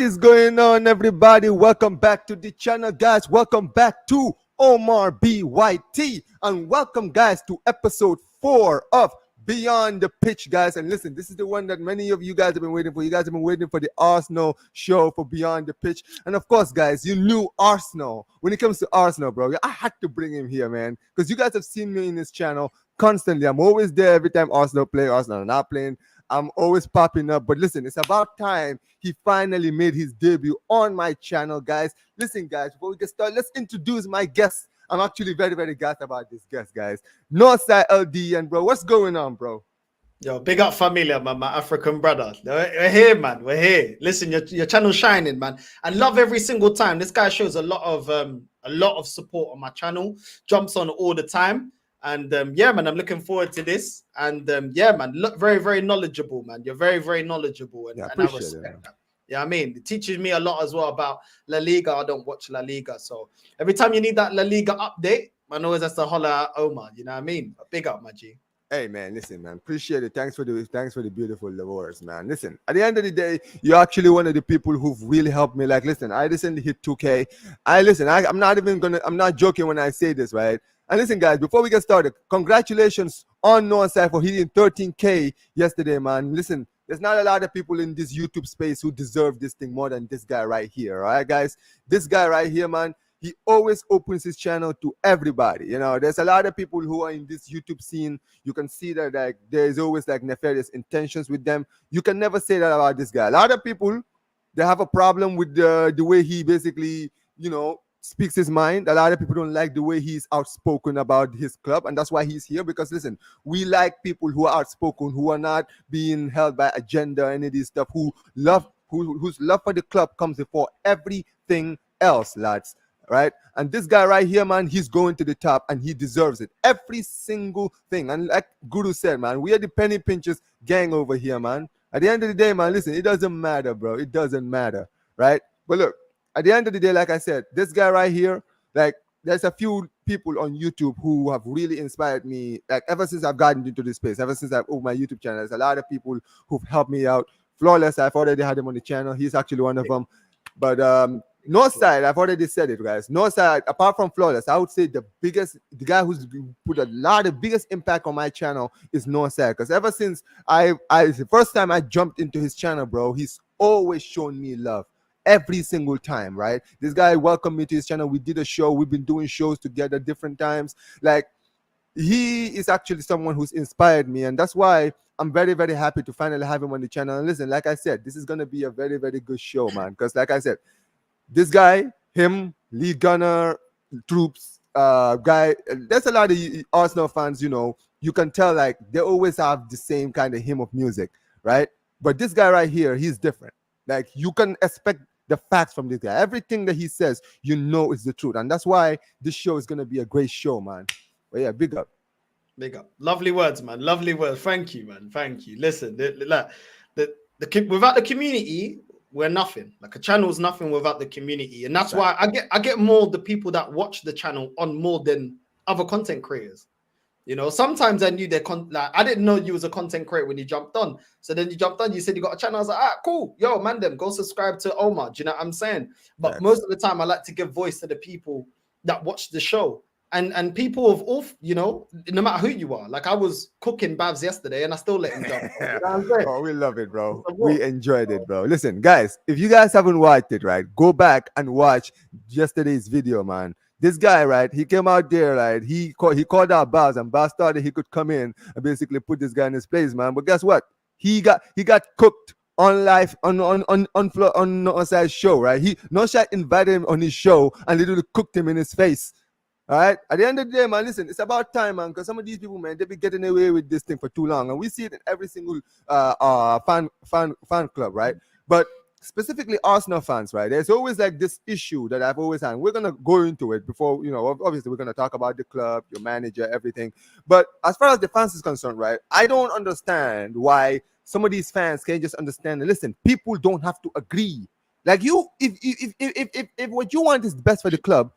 is going on, everybody? Welcome back to the channel, guys. Welcome back to Omar BYT. And welcome, guys, to episode 4 of Beyond the Pitch, guys. And listen, this is the one that many of you guys have been waiting for. You guys have been waiting for the Arsenal show for Beyond the Pitch. And of course, guys, you knew Arsenal. When it comes to Arsenal, bro, I had to bring him here, man. Because you guys have seen me in this channel constantly. I'm always there every time Arsenal play. Arsenal are not playing. I'm always popping up. But listen, it's about time he finally made his debut on my channel, guys. Listen, guys, before we get started, let's introduce my guest. I'm actually very, very gassed about this guest, guys. Northside LDN, bro. What's going on, bro? Yo, big up familia, man, my African brother. We're here, man. We're here. Listen, your channel's shining, man. I love every single time. This guy shows a lot of support on my channel. Jumps on all the time. And yeah, man, I'm looking forward to this. And yeah, man, look very, very knowledgeable, man. You're very, very knowledgeable, and I respect that. Yeah, I mean, it teaches me a lot as well about La Liga. I don't watch La Liga, so every time you need that La Liga update, man, always has to holler at Omar. You know what I mean? But big up, my G. Hey man, listen, man, appreciate it. Thanks for the beautiful words, man. Listen, at the end of the day, you're actually one of the people who've really helped me. Like, listen, I recently hit 2K. I'm not joking when I say this, right? And listen, guys, before we get started, congratulations on Northside for hitting 13K yesterday, man. Listen, there's not a lot of people in this YouTube space who deserve this thing more than this guy right here, all right, guys? This guy right here, man, he always opens his channel to everybody. You know, there's a lot of people who are in this YouTube scene. You can see that like there's always like nefarious intentions with them. You can never say that about this guy. A lot of people, they have a problem with the way he basically, you know, speaks his mind. A lot of people don't like the way he's outspoken about his club, and that's why he's here. Because listen, we like people who are outspoken, who are not being held by agenda, any of this stuff, whose love for the club comes before everything else, lads. Right? And this guy right here, man, he's going to the top and he deserves it. Every single thing. And like Guru said, man, we are the penny pinchers gang over here, man. At the end of the day, man, listen, it doesn't matter, bro. It doesn't matter, right? But look, at the end of the day, like I said, this guy right here, like, there's a few people on YouTube who have really inspired me, like, ever since I've gotten into this space, ever since I've opened my YouTube channel. There's a lot of people who've helped me out. Flawless, I've already had him on the channel. He's actually one of them. But Northside, I've already said it, guys. Northside, apart from Flawless, I would say the guy who's put a lot of biggest impact on my channel is Northside. Because ever since the first time I jumped into his channel, bro, he's always shown me love. Every single time, right? This guy welcomed me to his channel. We did a show. We've been doing shows together different times. Like, he is actually someone who's inspired me, and that's why I'm very, very happy to finally have him on the channel. And listen, like I said, this is gonna be a very, very good show, man. Because like I said, this guy, him, lead gunner, troops, guy, there's a lot of Arsenal fans, you know, you can tell like they always have the same kind of hymn of music, right? But this guy right here, he's different. Like, you can expect the facts from this guy. Everything that he says, you know, is the truth. And that's why this show is going to be a great show, man. But yeah, big up. Big up. Lovely words, man. Lovely words. Thank you, man. Thank you. Listen, without the community, we're nothing. Like, a channel's nothing without the community. And that's why I get more of the people that watch the channel on more than other content creators. You know, sometimes I knew I didn't know you was a content creator when you jumped on. So then you jumped on, you said you got a channel. I was like, ah, cool. Yo, man, go subscribe to Omar. Do you know what I'm saying? But most of the time, I like to give voice to the people that watch the show. And people of all, you know, no matter who you are. Like, I was cooking Babs yesterday and I still let him jump. You know what I'm saying? Oh, we love it, bro. We enjoyed it, bro. Listen, guys, if you guys haven't watched it, right, go back and watch yesterday's video, man. This guy, right, he came out there, right, he called out Baz, and Baz thought that he could come in and basically put this guy in his place, man. But guess what? He got cooked on live on Northside's show, right? Northside invited him on his show and literally cooked him in his face. All right. At the end of the day, man, listen, it's about time, man, because some of these people, man, they be getting away with this thing for too long, and we see it in every single fan club, right? But specifically Arsenal fans, right? There's always like this issue that I've always had. We're gonna go into it before, you know, obviously we're gonna talk about the club, your manager, everything. But as far as the fans is concerned, right, I don't understand why some of these fans can't just understand. Listen, people don't have to agree. Like, you, if what you want is the best for the club,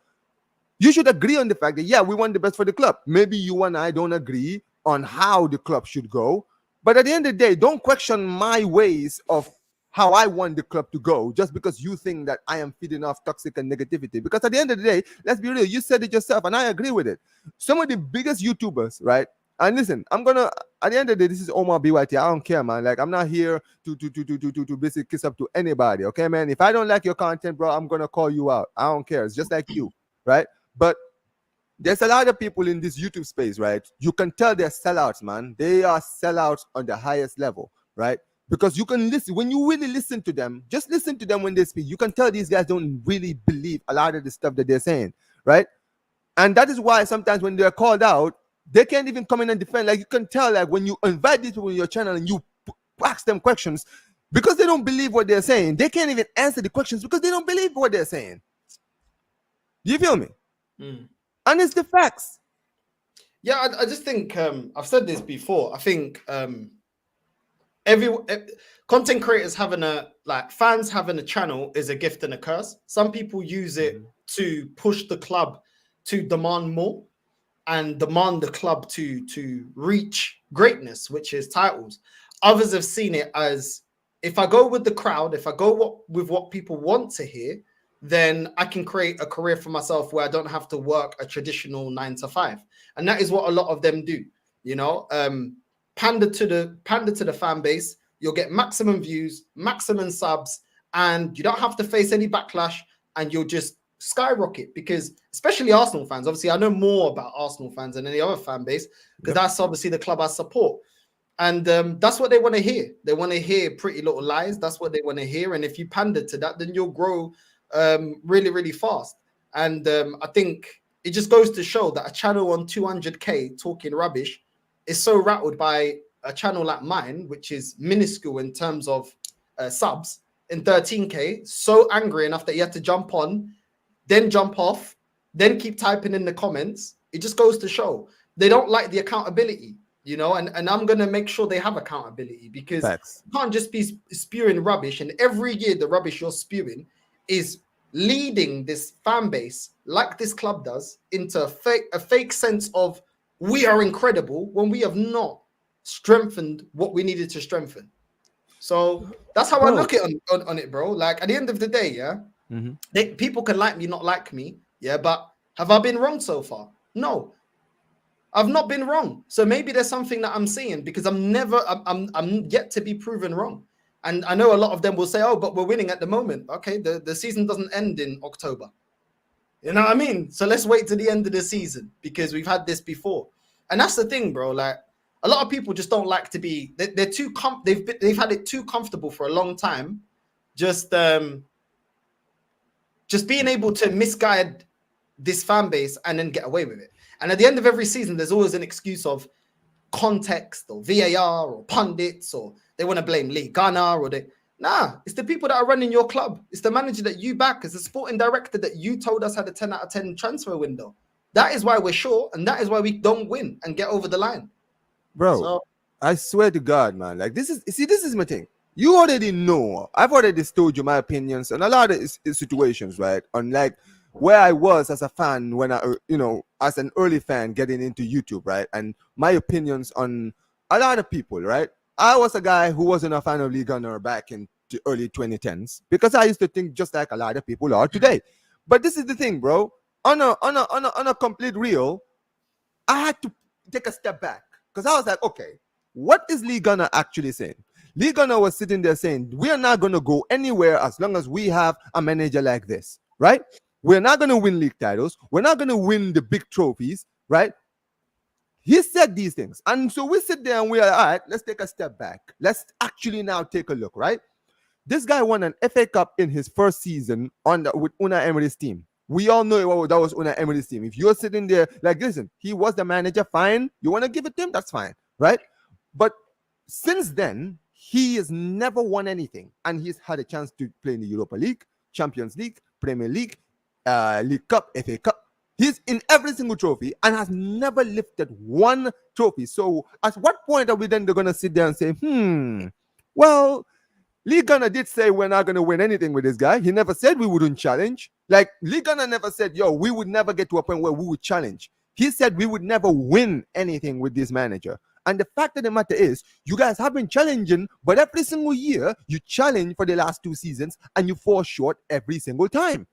you should agree on the fact that, yeah, we want the best for the club. Maybe you and I don't agree on how the club should go, but at the end of the day, don't question my ways of how I want the club to go just because you think that I am feeding off toxic and negativity. Because at the end of the day, let's be real, you said it yourself, and I agree with it. Some of the biggest YouTubers, right? And listen, I'm gonna at the end of the day, this is Omar BYT. I don't care, man. Like I'm not here to basically kiss up to anybody. Okay, man. If I don't like your content, bro, I'm gonna call you out. I don't care. It's just like you, right? But there's a lot of people in this YouTube space, right? You can tell they're sellouts, man. They are sellouts on the highest level, right? Because you can listen when you really listen to them, just listen to them when they speak. You can tell these guys don't really believe a lot of the stuff that they're saying, right? And that is why sometimes when they're called out, they can't even come in and defend. Like you can tell, like when you invite these people in your channel and you ask them questions, because they don't believe what they're saying, they can't even answer the questions because they don't believe what they're saying. You feel me? And it's the facts. Yeah, I just think I've said this before. I think content creators fans having a channel is a gift and a curse. Some people use it to push the club to demand more and demand the club to reach greatness, which is titles. Others have seen it as, if I go with the crowd, if I go with what people want to hear, then I can create a career for myself where I don't have to work a traditional 9 to 5. And that is what a lot of them do. You know, pander to the fan base. You'll get maximum views, maximum subs, and you don't have to face any backlash, and you'll just skyrocket. Because especially Arsenal fans, obviously I know more about Arsenal fans than any other fan base, because that's obviously the club I support. And that's what they want to hear. They want to hear Pretty Little Lies. That's what they want to hear. And if you pander to that, then you'll grow really, really fast. And I think it just goes to show that a channel on 200k talking rubbish is so rattled by a channel like mine, which is minuscule in terms of subs, in 13k, so angry enough that he had to jump on, then jump off, then keep typing in the comments. It just goes to show they don't like the accountability, you know, and I'm going to make sure they have accountability, because you can't just be spewing rubbish, and every year the rubbish you're spewing is leading this fan base, like this club does, into a fake sense of we are incredible when we have not strengthened what we needed to strengthen. So that's how I look at on it, bro. Like at the end of the day, people can like me, not like me, but have I been wrong so far? No, I've not been wrong. So maybe there's something that I'm seeing, because I'm yet to be proven wrong. And I know a lot of them will say, oh, but we're winning at the moment. Okay, the season doesn't end in October. You know what I mean? So let's wait to the end of the season, because we've had this before. And that's the thing, bro. Like a lot of people just don't like to be, they're too, they've had it too comfortable for a long time. Just being able to misguide this fan base and then get away with it. And at the end of every season, there's always an excuse of context or VAR or pundits, or they want to blame Lee Gunnar, or it's the people that are running your club. It's the manager that you back. It's the sporting director that you told us had a 10 out of 10 transfer window. That is why we're short, and that is why we don't win and get over the line. Bro, so, I swear to God, man, like this is my thing. You already know. I've already told you my opinions on a lot of situations, right? On like where I was as a fan when I, as an early fan getting into YouTube, right? And my opinions on a lot of people, right? I was a guy who wasn't a fan of Lee Gunnar back in the early 2010s, because I used to think just like a lot of people are today. But this is the thing, bro. On a complete real, I had to take a step back, because I was like, okay, what is Lee Gunnar actually saying? Lee Gunnar was sitting there saying, we are not going to go anywhere as long as we have a manager like this, right? We're not going to win league titles. We're not going to win the big trophies, right? He said these things. And so we sit there and we're like, all right, let's take a step back. Let's actually now take a look, right? This guy won an FA Cup in his first season with Unai Emery's team. We all know that was Unai Emery's team. If you're sitting there, like, listen, he was the manager, fine. You want to give it to him? That's fine, right? But since then, he has never won anything. And he's had a chance to play in the Europa League, Champions League, Premier League, League Cup, FA Cup. He's in every single trophy and has never lifted one trophy. So at what point are we then going to sit there and say, well, Lee Gunnar did say we're not going to win anything with this guy. He never said we wouldn't challenge. Like, Lee Gunnar never said, we would never get to a point where we would challenge. He said we would never win anything with this manager. And the fact of the matter is, you guys have been challenging, but every single year you challenge for the last 2 seasons and you fall short every single time.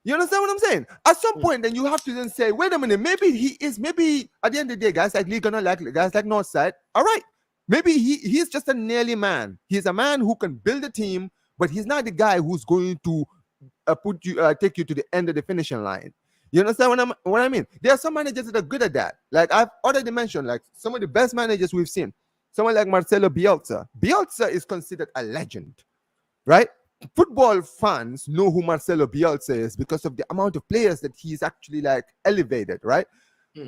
You understand what I'm saying? At some point, then you have to then say, wait a minute, maybe at the end of the day, guys like Liga, like guys like Northside, all right, maybe he's just a nearly man. He's a man who can build a team, but he's not the guy who's going to take you to the end of the finishing line. You understand what I mean? There are some managers that are good at that. Like I've already mentioned, like some of the best managers we've seen. Someone like Marcelo Bielsa. Bielsa is considered a legend, right? Football fans know who Marcelo Bielsa is because of the amount of players that he's actually like elevated, right?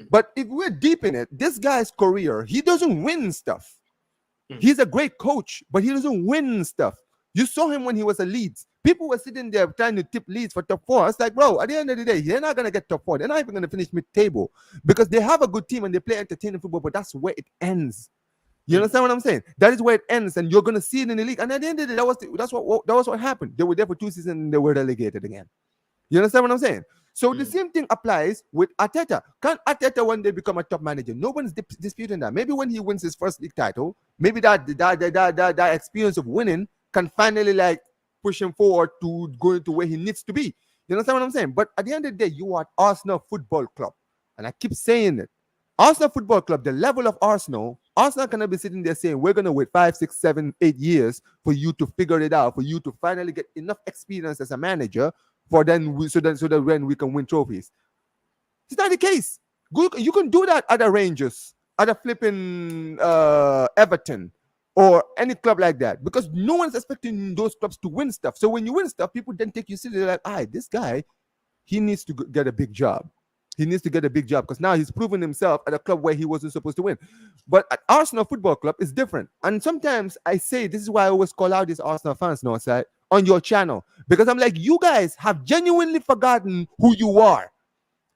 But if we're deep in it, this guy's career, he doesn't win stuff. He's a great coach, but he doesn't win stuff. You saw him when he was a Leeds. People were sitting there trying to tip Leeds for top four. It's like, bro, at the end of the day, they're not going to get top four. They're not even going to finish mid-table because they have a good team and they play entertaining football, but that's where it ends. You understand what I'm saying? That is where it ends, and you're gonna see it in the league. And at the end of the day, that was what happened. They were there for 2 seasons and they were relegated again. You understand what I'm saying? So the same thing applies with Arteta. Can Arteta one day become a top manager? No one's disputing that. Maybe when he wins his first league title, maybe that experience of winning can finally like push him forward to going to where he needs to be. You understand what I'm saying? But at the end of the day, you are Arsenal Football Club, and I keep saying it. Arsenal Football Club, the level of Arsenal cannot be sitting there saying, we're going to wait 5, 6, 7, 8 years for you to figure it out, for you to finally get enough experience as a manager so that when we can win trophies. It's not the case. You can do that at the Rangers, at a flipping Everton, or any club like that, because no one's expecting those clubs to win stuff. So when you win stuff, people then take you seriously like, this guy, he needs to get a big job. He needs to get a big job because now he's proven himself at a club where he wasn't supposed to win. But at Arsenal Football Club, it's different. And sometimes I say, this is why I always call out these Arsenal fans, Northside, on your channel. Because I'm like, you guys have genuinely forgotten who you are.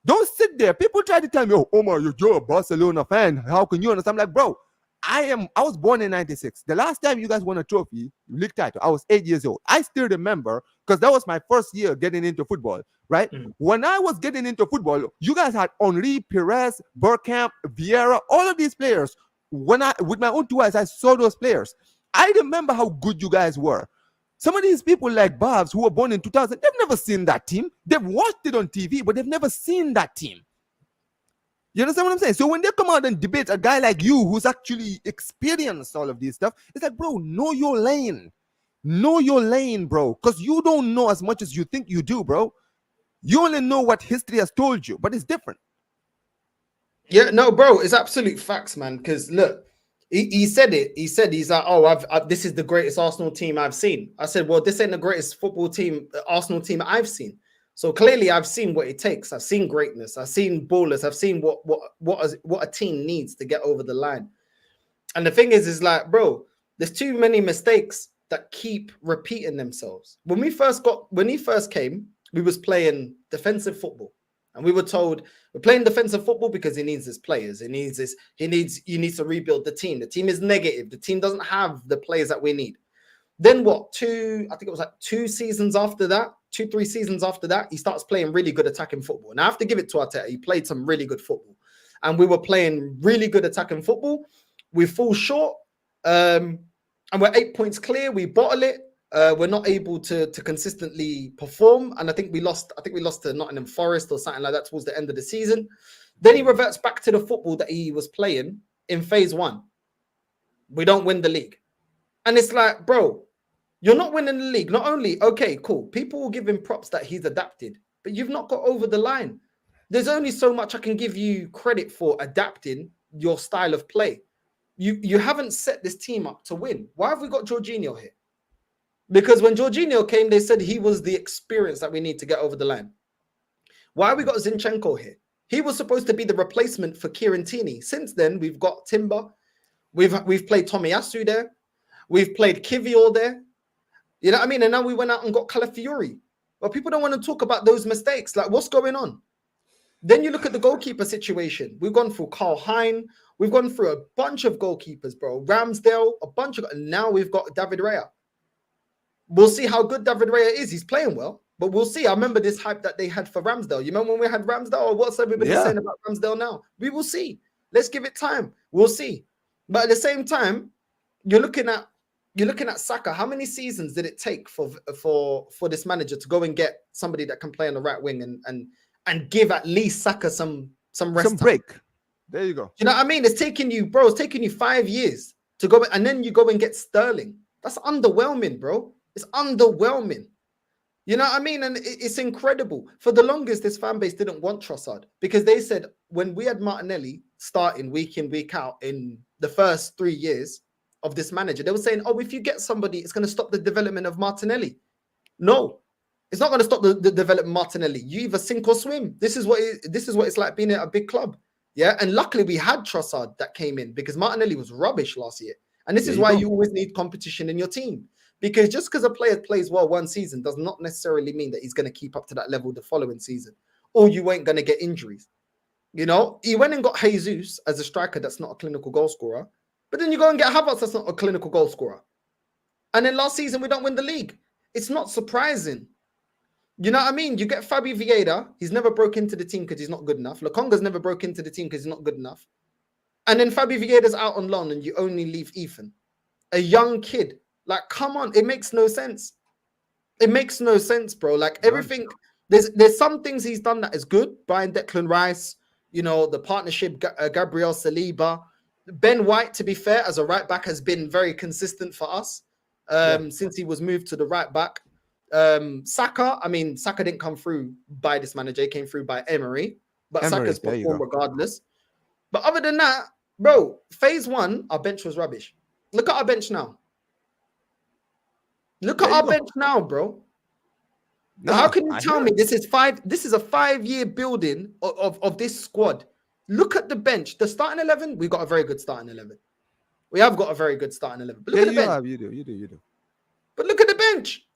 Don't sit there. People try to tell me, oh, Omar, you're a Barcelona fan. How can you understand? I'm like, bro, I was born in 96. The last time you guys won a trophy, league title, I was 8 years old. I still remember because that was my first year getting into football, right? When I was getting into football, you guys had Henri, Perez, Bergkamp, Vieira, all of these players. With my own 2 eyes, I saw those players. I remember how good you guys were. Some of these people like Babs who were born in 2000, they've never seen that team. They've watched it on TV, but they've never seen that team. You understand what I'm saying? So when they come out and debate a guy like you who's actually experienced all of this stuff, it's like, bro, know your lane. Know your lane, bro. Because you don't know as much as you think you do, bro. You only know what history has told you, but it's different. Yeah, no, bro, it's absolute facts, man. Because look, he said it. He said he's like, oh, this is the greatest Arsenal team I've seen. I said, well, this ain't the greatest football team, Arsenal team I've seen. So clearly, I've seen what it takes. I've seen greatness. I've seen ballers. I've seen what a team needs to get over the line. And the thing is like, bro, there's too many mistakes that keep repeating themselves. When he first came, we was playing defensive football, and we were told we're playing defensive football because he needs his players. He needs to rebuild the team. The team is negative. The team doesn't have the players that we need. Then I think it was like 2 seasons after that, 2-3 seasons after that, he starts playing really good attacking football. Now I have to give it to Arteta. He played some really good football, and we were playing really good attacking football. We fall short, and we're 8 points clear. We bottle it. We're not able to consistently perform, and I think we lost to Nottingham Forest or something like that towards the end of the season. Then he reverts back to the football that he was playing in phase 1. We don't win the league, and it's like, bro, you're not winning the league. Not only, okay, cool, people will give him props that he's adapted, but you've not got over the line. There's only so much I can give you credit for adapting your style of play. You haven't set this team up to win. Why have we got Jorginho here? Because when Jorginho came, they said he was the experience that we need to get over the line. Why have we got Zinchenko here? He was supposed to be the replacement for Kieran Tierney. Since then, we've got Timber. We've played Tomiyasu there. We've played Kivior there. You know what I mean? And now we went out and got Calafiori. But people don't want to talk about those mistakes. Like, what's going on? Then you look at the goalkeeper situation. We've gone through Carl Hein. We've gone through a bunch of goalkeepers, bro. Ramsdale, and now we've got David Raya. We'll see how good David Raya is. He's playing well, but we'll see. I remember this hype that they had for Ramsdale. You remember when we had Ramsdale? Or what's everybody saying about Ramsdale now? We will see. Let's give it time. We'll see. But at the same time, you're looking at Saka. How many seasons did it take for this manager to go and get somebody that can play on the right wing and give at least Saka some rest Some time? break. There you go. You know what I mean? It's taking you, bro. It's taking you 5 years to go, and then you go and get Sterling. That's underwhelming, bro. It's underwhelming. You know what I mean? And it's incredible. For the longest, this fan base didn't want Trossard because they said when we had Martinelli starting week in, week out in the first 3 years of this manager, they were saying, oh, if you get somebody, it's going to stop the development of Martinelli. No, it's not going to stop the development of Martinelli. You either sink or swim. This is what it's like being at a big club. Yeah. And luckily we had Trossard that came in because Martinelli was rubbish last year. And this is why you always need competition in your team. Because just because a player plays well one season does not necessarily mean that he's going to keep up to that level the following season, or you ain't going to get injuries. You know, he went and got Jesus as a striker that's not a clinical goal scorer, but then you go and get Havertz that's not a clinical goal scorer. And then last season we don't win the league. It's not surprising. You know what I mean? You get Fabio Vieira, he's never broke into the team because he's not good enough. Lokonga's never broke into the team because he's not good enough. And then Fabio Vieira's out on loan and you only leave Ethan, a young kid. Like, come on, it makes no sense. It makes no sense, bro. Like everything, there's some things he's done that is good. Brian Declan Rice, you know, the partnership, Gabriel Saliba, Ben White, to be fair, as a right back has been very consistent for us since he was moved to the right back. Saka, I mean, Saka didn't come through by this manager, he came through by Emery, but Saka's performed regardless. But other than that, bro, phase one, our bench was rubbish. Look at our bench now. Look at our bench now, bro. No, how can you tell me this is a 5-year building of this squad? Look at the bench. The starting 11, we got a very good starting 11. We have got a very good starting 11. But look at the bench. You do. But look at the bench.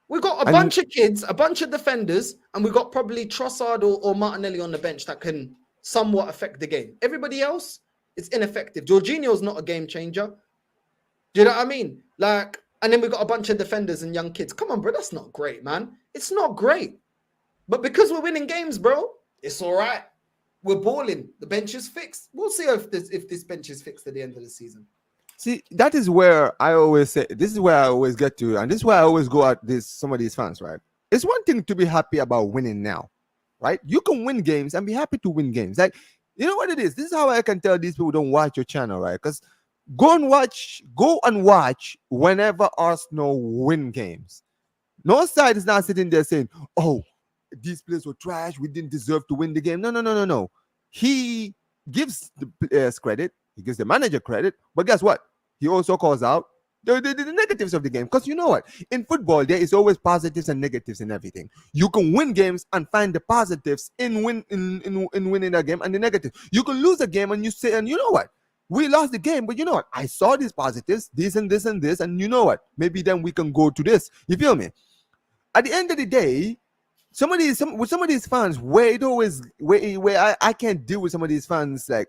We got a bunch of kids, a bunch of defenders, and we got probably Trossard or Martinelli on the bench that can somewhat affect the game. Everybody else, it's ineffective. Jorginho's not a game changer. Do you know what I mean? Like, and then we got a bunch of defenders and young kids. Come on, bro, that's not great, man. It's not great. But because we're winning games, bro, it's all right. We're balling. The bench is fixed. We'll see if this bench is fixed at the end of the season. See, that is where I always say, this is where I always get to, and this is why I always go at some of these fans, right? It's one thing to be happy about winning now, right? You can win games and be happy to win games. Like, you know what it is? This is how I can tell these people don't watch your channel, right? Because go and watch whenever Arsenal win games. No side is not sitting there saying, oh, these players were trash, we didn't deserve to win the game. No. He gives the players credit, he gives the manager credit, but guess what? He also calls out the negatives of the game. Because you know what? In football, there is always positives and negatives in everything. You can win games and find the positives in winning a game and the negatives. You can lose a game and you say, and you know what? We lost the game, but you know what? I saw these positives, this and this and this, and you know what? Maybe then we can go to this. You feel me? At the end of the day, with some of these fans, where I can't deal with some of these fans, like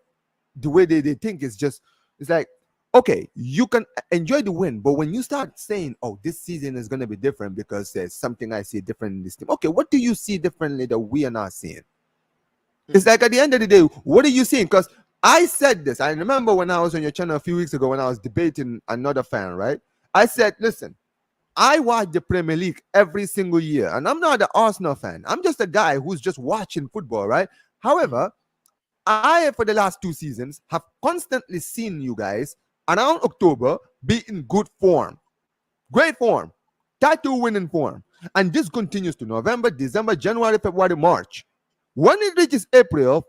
the way they think is just, it's like, okay, you can enjoy the win, but when you start saying, oh, this season is going to be different because there's something I see different in this team. Okay, what do you see differently that we are not seeing? It's like at the end of the day, what are you seeing? Because I said this. I remember when I was on your channel a few weeks ago when I was debating another fan, right? I said, listen, I watch the Premier League every single year, and I'm not an Arsenal fan. I'm just a guy who's just watching football, right? However, I, for the last 2 seasons, have constantly seen you guys around October be in good form, great form, title winning form. And this continues to November, December, January, February, March. When it reaches April,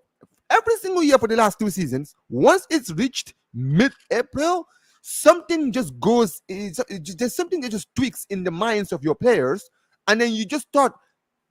every single year for the last 2 seasons, once it's reached mid-April, something just goes, there's something that just tweaks in the minds of your players, and then you just start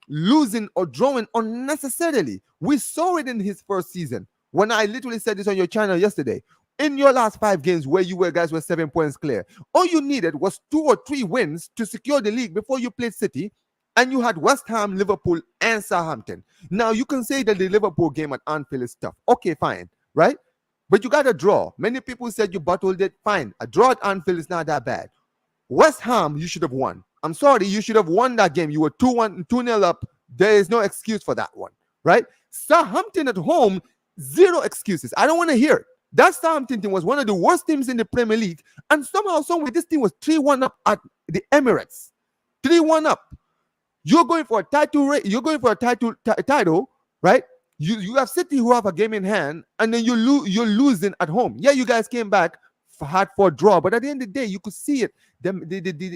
losing or drawing unnecessarily. We saw it in his first season when I literally said this on your channel yesterday. In your last 5 games where you guys were 7 points clear, all you needed was 2 or 3 wins to secure the league before you played City, and you had West Ham, Liverpool, and Southampton. Now you can say that the Liverpool game at Anfield is tough. Okay, fine, right? But you got a draw. Many people said you battled it. Fine, a draw at Anfield is not that bad. West Ham, you should have won. I'm sorry, you should have won that game. You were 2-0 up. There is no excuse for that one, right? Southampton at home, Zero excuses. I don't want to hear it. That Southampton was one of the worst teams in the Premier League, and somehow, some way, this team was 3-1 up at the Emirates. 3-1 up. You're going for a title. You're going for a title, right? You have City who have a game in hand, and then you're losing at home. Yeah, you guys came back hard for a draw, but at the end of the day, you could see it.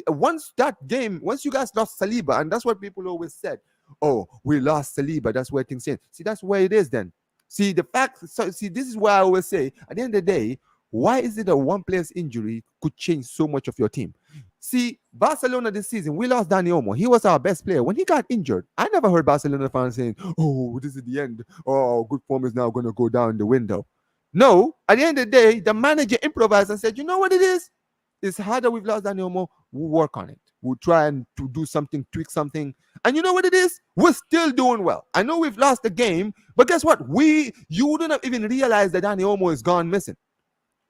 Once that game, once you guys lost Saliba, and that's what people always said. Oh, we lost Saliba. That's where things change. See, that's where it is then. See, the fact. So, see, this is why I always say, at the end of the day, why is it that one player's injury could change so much of your team? See, Barcelona this season, we lost Dani Olmo. He was our best player. When he got injured, I never heard Barcelona fans saying, oh, this is the end. Oh, good form is now going to go down the window. No, at the end of the day, the manager improvised and said, you know what it is? It's harder we've lost Dani Olmo. We'll work on it. We'll try and to do something, tweak something. And you know what it is? We're still doing well. I know we've lost the game, but guess what? You wouldn't have even realized that Dani Olmo is gone missing,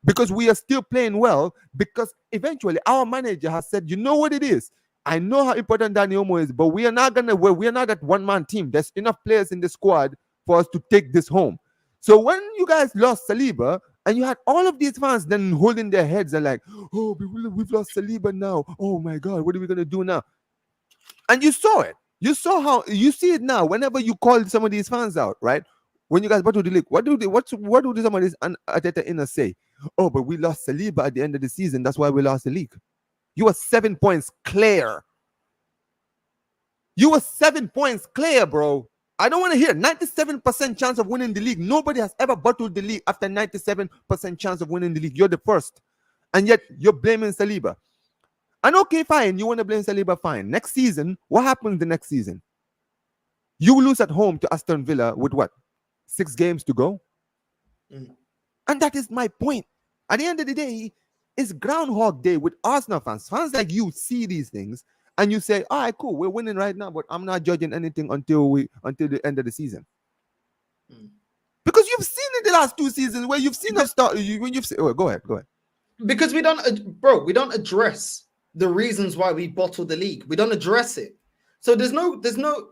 because we are still playing well, because eventually our manager has said, you know what it is? I know how important Dani Olmo is, but we are not that one-man team. There's enough players in the squad for us to take this home. So when you guys lost Saliba, and you had all of these fans then holding their heads and like, oh, we've lost Saliba now. Oh my God, what are we going to do now? And you saw it. You saw how, you see it now whenever you call some of these fans out, right? When you guys battle the league, what do some of these Arteta inners say? Oh, but we lost Saliba at the end of the season. That's why we lost the league. You were 7 points clear. You were 7 points clear, bro. I don't want to hear 97% chance of winning the league. Nobody has ever battled the league after 97% chance of winning the league. You're the first. And yet you're blaming Saliba. And okay, fine. You want to blame Saliba, fine. Next season, what happens the next season? You lose at home to Aston Villa with what? 6 games to go? And that is my point. At the end of the day, it's Groundhog Day with Arsenal fans. Fans like you see these things and you say, all right, cool, we're winning right now, but I'm not judging anything until the end of the season. Because you've seen it the last 2 seasons where you've seen us start. Go ahead. Because we don't address the reasons why we bottled the league. We don't address it. So there's no.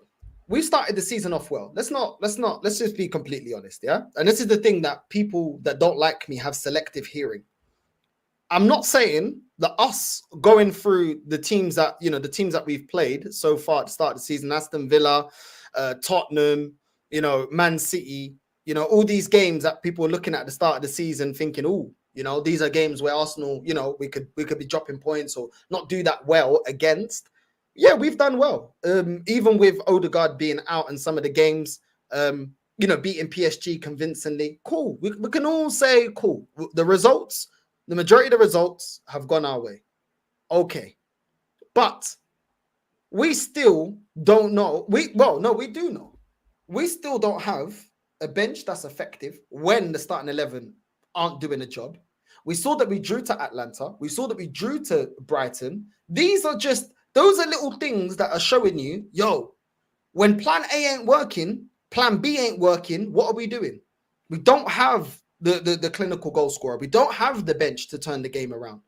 We started the season off well. Let's just be completely honest, yeah? And this is the thing that people that don't like me have selective hearing. I'm not saying that us going through the teams that we've played so far at the start of the season, Aston Villa, Tottenham, Man City, all these games that people are looking at the start of the season thinking, oh, these are games where Arsenal, we could be dropping points or not do that well against. Yeah, we've done well. Even with Odegaard being out in some of the games, beating PSG convincingly. Cool. We can all say cool. The majority of the results have gone our way. Okay. But we still don't know. We do know. We still don't have a bench that's effective when the starting 11 aren't doing a job. We saw that we drew to Atlanta. We saw that we drew to Brighton. Those are little things that are showing you, when plan A ain't working, plan B ain't working, what are we doing? We don't have the clinical goal scorer. We don't have the bench to turn the game around.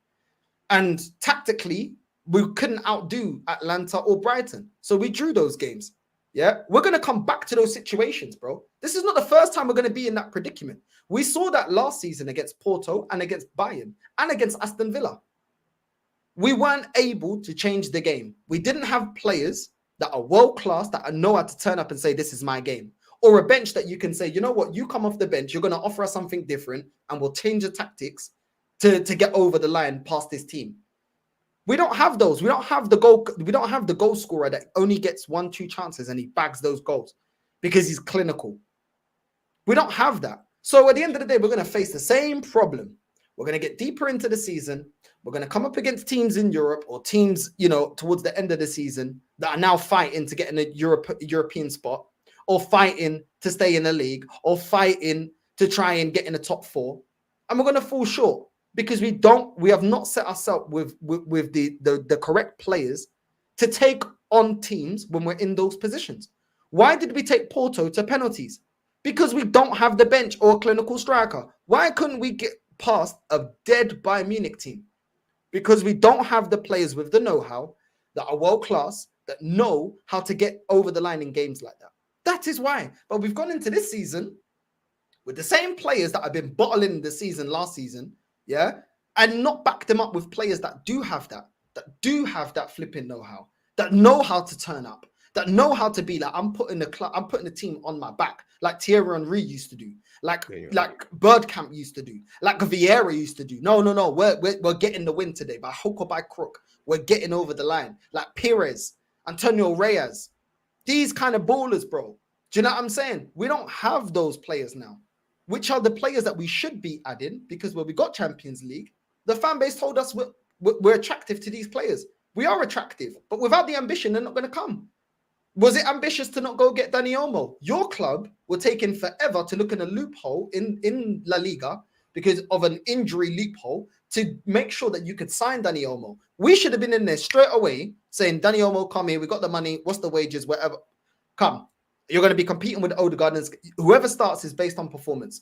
And tactically, we couldn't outdo Atlanta or Brighton. So we drew those games. Yeah, we're going to come back to those situations, bro. This is not the first time we're going to be in that predicament. We saw that last season against Porto and against Bayern and against Aston Villa. We weren't able to change the game. We didn't have players that are world-class, that know how to turn up and say, this is my game. Or a bench that you can say, you know what, you come off the bench, you're going to offer us something different and we'll change the tactics to get over the line past this team. We don't have those. We don't have the goal scorer that only gets 1-2 chances and he bags those goals because he's clinical. We don't have that. So at the end of the day, we're going to face the same problem. We're going to get deeper into the season. We're going to come up against teams in Europe or teams, towards the end of the season that are now fighting to get in a European spot or fighting to stay in the league or fighting to try and get in the top 4. And we're going to fall short because we have not set ourselves with the correct players to take on teams when we're in those positions. Why did we take Porto to penalties? Because we don't have the bench or a clinical striker. Why couldn't we get past a dead Bayern Munich team? Because we don't have the players with the know-how that are world-class, that know how to get over the line in games like that. That is why. But we've gone into this season with the same players that have been bottling the season last season, yeah, and not back them up with players that do have that flipping know-how, that know how to turn up, that know how to be like, I'm putting the team on my back, like Thierry Henry used to do, like Birdcamp used to do, like Vieira used to do. No, we're getting the win today by hook or by crook. We're getting over the line, like Perez, Antonio Reyes, these kind of ballers, bro. Do you know what I'm saying? We don't have those players now, which are the players that we should be adding, because when we got Champions League, the fan base told us we're attractive to these players. We are attractive, but without the ambition, they're not going to come. Was it ambitious to not go get Dani Olmo? Your club were taking forever to look in a loophole in La Liga because of an injury loophole to make sure that you could sign Dani Olmo. We should have been in there straight away saying, Dani Olmo, come here. We got the money. What's the wages? Whatever. Come. You're going to be competing with Odegaard. And whoever starts is based on performance.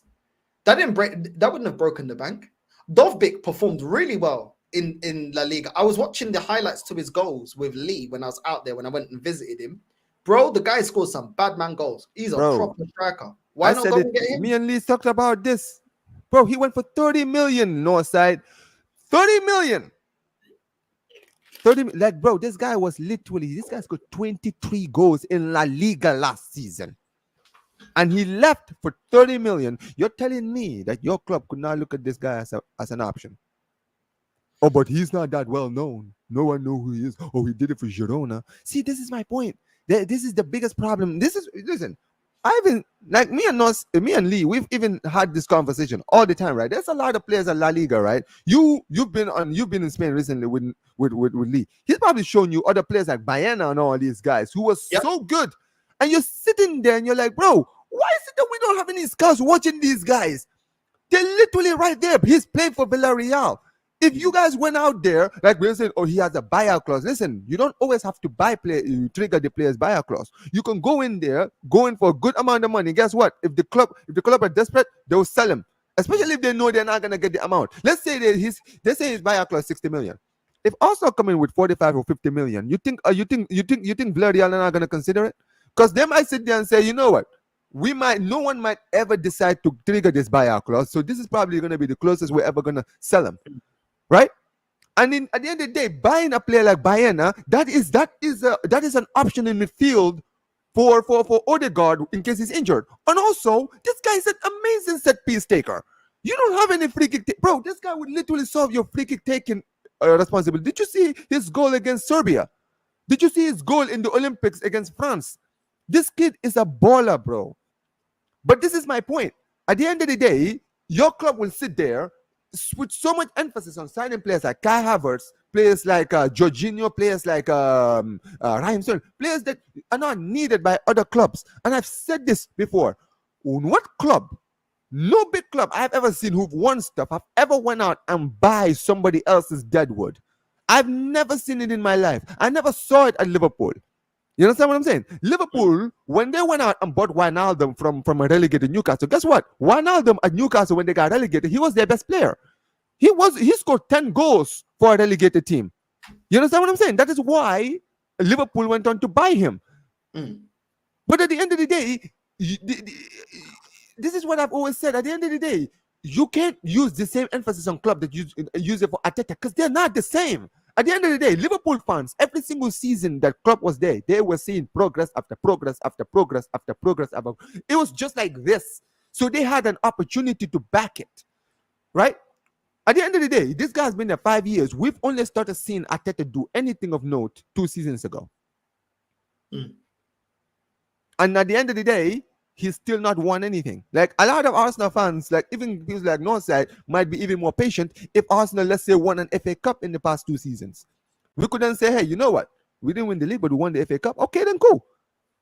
That wouldn't have broken the bank. Dovbyk performed really well in La Liga. I was watching the highlights to his goals with Lee when I was out there, when I went and visited him. Bro, the guy scored some bad man goals. He's a proper striker. Why not go and get him? Me and Lee talked about this. Bro, he went for 30 million, Northside. 30 million. 30, like, bro, this guy scored 23 goals in La Liga last season. And he left for 30 million. You're telling me that your club could not look at this guy as an option? Oh, but he's not that well known. No one knows who he is. Oh, he did it for Girona. See, this is my point. This is the biggest problem. Listen, like me and Lee, we've even had this conversation all the time, right? There's a lot of players at La Liga, right? You've been in Spain recently with Lee. He's probably shown you other players like Baena and all these guys who was so good. And you're sitting there and you're like, bro, why is it that we don't have any scouts watching these guys? They're literally right there. He's playing for Villarreal. If you guys went out there, like we're saying, oh, he has a buyout clause. Listen, you don't always have to trigger the player's buyout clause. You can go in there, go in for a good amount of money. Guess what? If the club are desperate, they'll sell him. Especially if they know they're not gonna get the amount. Let's say they say his buyout clause 60 million. If Arsenal come in with 45 or 50 million, you think Villarreal are not gonna consider it? Because they might sit there and say, you know what? No one might ever decide to trigger this buyout clause. So this is probably gonna be the closest we're ever gonna sell him. Right? And at the end of the day, buying a player like Baena, that is an option in the field for Odegaard in case he's injured. And also, this guy is an amazing set piece taker. You don't have any free kick, bro. This guy would literally solve your free kick taking responsibility. Did you see his goal against Serbia? Did you see his goal in the Olympics against France? This kid is a baller, bro. But this is my point. At the end of the day, your club will sit there with so much emphasis on signing players like Kai Havertz, players like Jorginho, players like Raheem Sterling, players that are not needed by other clubs. And I've said this before. What club, no big club I've ever seen who've won stuff, have ever went out and buy somebody else's deadwood. I've never seen it in my life. I never saw it at Liverpool. You understand what I'm saying? Liverpool, when they went out and bought Wijnaldum from a relegated Newcastle, guess what? Wijnaldum at Newcastle, when they got relegated, he was their best player. He scored 10 goals for a relegated team. You understand what I'm saying? That is why Liverpool went on to buy him. But at the end of the day, this is what I've always said. At the end of the day, you can't use the same emphasis on club that you use it for Arteta, because they're not the same. At the end of the day, Liverpool fans, every single season that club was there, they were seeing progress after progress after progress after progress. It was just like this. So they had an opportunity to back it, right? At the end of the day, this guy's been there 5 years. We've only started seeing Arteta do anything of note 2 seasons ago. And at the end of the day, he's still not won anything. Like a lot of Arsenal fans, like even people like Northside, might be even more patient if Arsenal, let's say, won an FA Cup in the past 2 seasons. We could then say, hey, you know what? We didn't win the league, but we won the FA Cup. Okay, then cool.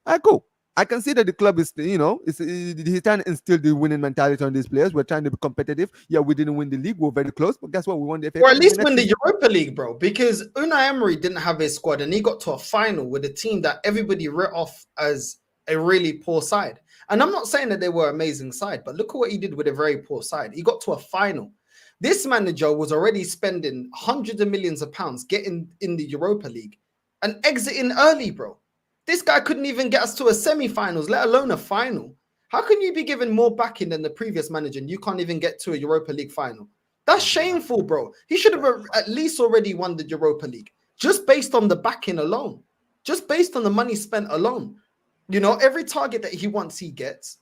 All right, cool. I can see that the club is, he's trying to instill the winning mentality on these players. We're trying to be competitive. Yeah, we didn't win the league. We're very close, but guess what? We won the FA Cup. Or at least win the Europa League, bro. Because Unai Emery didn't have his squad, and he got to a final with a team that everybody wrote off as a really poor side. And I'm not saying that they were an amazing side, but look at what he did with a very poor side. He got to a final. This manager was already spending hundreds of millions of pounds getting in the Europa League and exiting early, bro. This guy couldn't even get us to a semi-finals, let alone a final. How can you be given more backing than the previous manager and you can't even get to a Europa League final? That's shameful, bro. He should have at least already won the Europa League just based on the backing alone, just based on the money spent alone. You know, every target that he wants, he gets.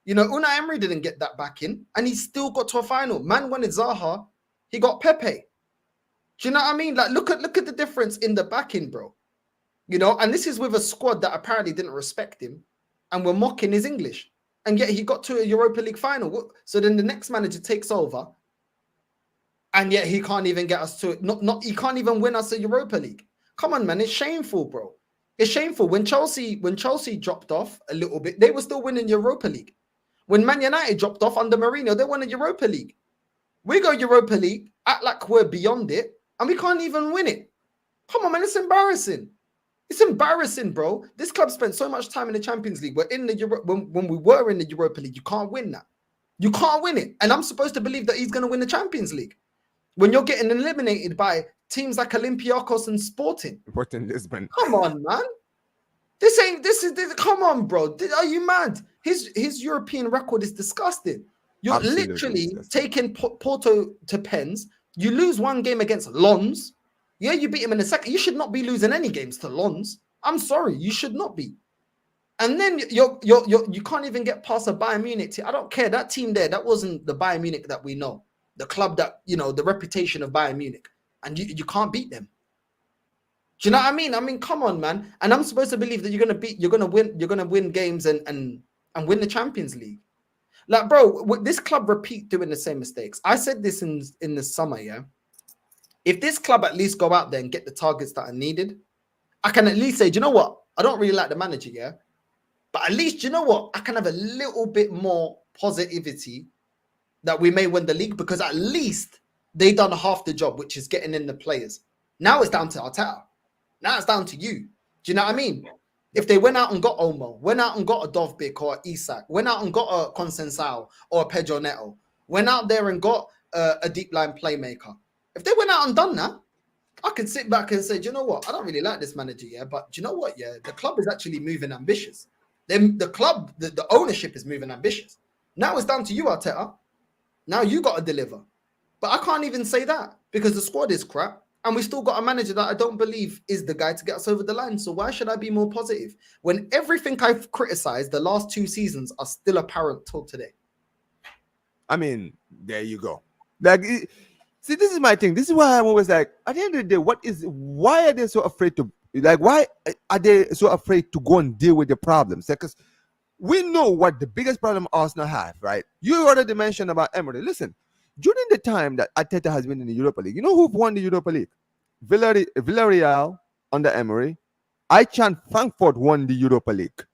You know, Unai Emery didn't get that backing and he still got to a final. Man wanted Zaha, he got Pepe. Do you know what I mean? Like, look at the difference in the backing, bro. You know, and this is with a squad that apparently didn't respect him and were mocking his English. And yet he got to a Europa League final. So then the next manager takes over, and yet he can't even get us to it. He can't even win us a Europa League. Come on, man, it's shameful, bro. It's shameful. When Chelsea dropped off a little bit, they were still winning Europa League. When Man United dropped off under Mourinho, they won a Europa League. We go Europa League, act like we're beyond it, and we can't even win it. Come on, man, it's embarrassing. It's embarrassing, bro. This club spent so much time in the Champions League. We're in the when we were in the Europa League. You can't win that. You can't win it. And I'm supposed to believe that he's going to win the Champions League when you're getting eliminated by teams like Olympiacos and Sporting. Sporting Lisbon. Come on, man. This. Come on, bro. Are you mad? His European record is disgusting. You're Absolutely literally disgusting. taking Porto to pens. You lose one game against Lons. Yeah, you beat him in the second. You should not be losing any games to Lons. I'm sorry, you should not be. And then you can't even get past a Bayern Munich team. I don't care. That team there, that wasn't the Bayern Munich that we know. The club that, you know, the reputation of Bayern Munich. And you can't beat them. Do you know what I mean? I mean, come on, man. And I'm supposed to believe that you're gonna win games and win the Champions League. Like, bro, this club repeat doing the same mistakes. I said this in the summer, yeah. If this club at least go out there and get the targets that are needed, I can at least say, do you know what? I don't really like the manager, yeah? But at least, do you know what? I can have a little bit more positivity that we may win the league because at least they done half the job, which is getting in the players. Now it's down to Arteta. Now it's down to you. Do you know what I mean? If they went out and got Olmo, went out and got a Dovbyk or Isak, went out and got a Consensao or a Pedro Neto, went out there and got a deep line playmaker. If they went out and done that, I can sit back and say, do you know what? I don't really like this manager, yeah, but do you know what? Yeah, the club is actually moving ambitious. The club, the ownership is moving ambitious. Now it's down to you, Arteta. Now you got to deliver. But I can't even say that because the squad is crap. And we still got a manager that I don't believe is the guy to get us over the line. So why should I be more positive when everything I've criticized the last 2 seasons are still apparent till today? I mean, there you go. Like, see, this is my thing. This is why I'm always like, at the end of the day, why are they so afraid to, like, why are they so afraid to go and deal with the problems? Because we know what the biggest problem Arsenal have, right? You already mentioned about Emery. Listen, during the time that Arteta has been in the Europa League, you know who won the Europa League? Villarreal under Emery. Eintracht Frankfurt won the Europa League.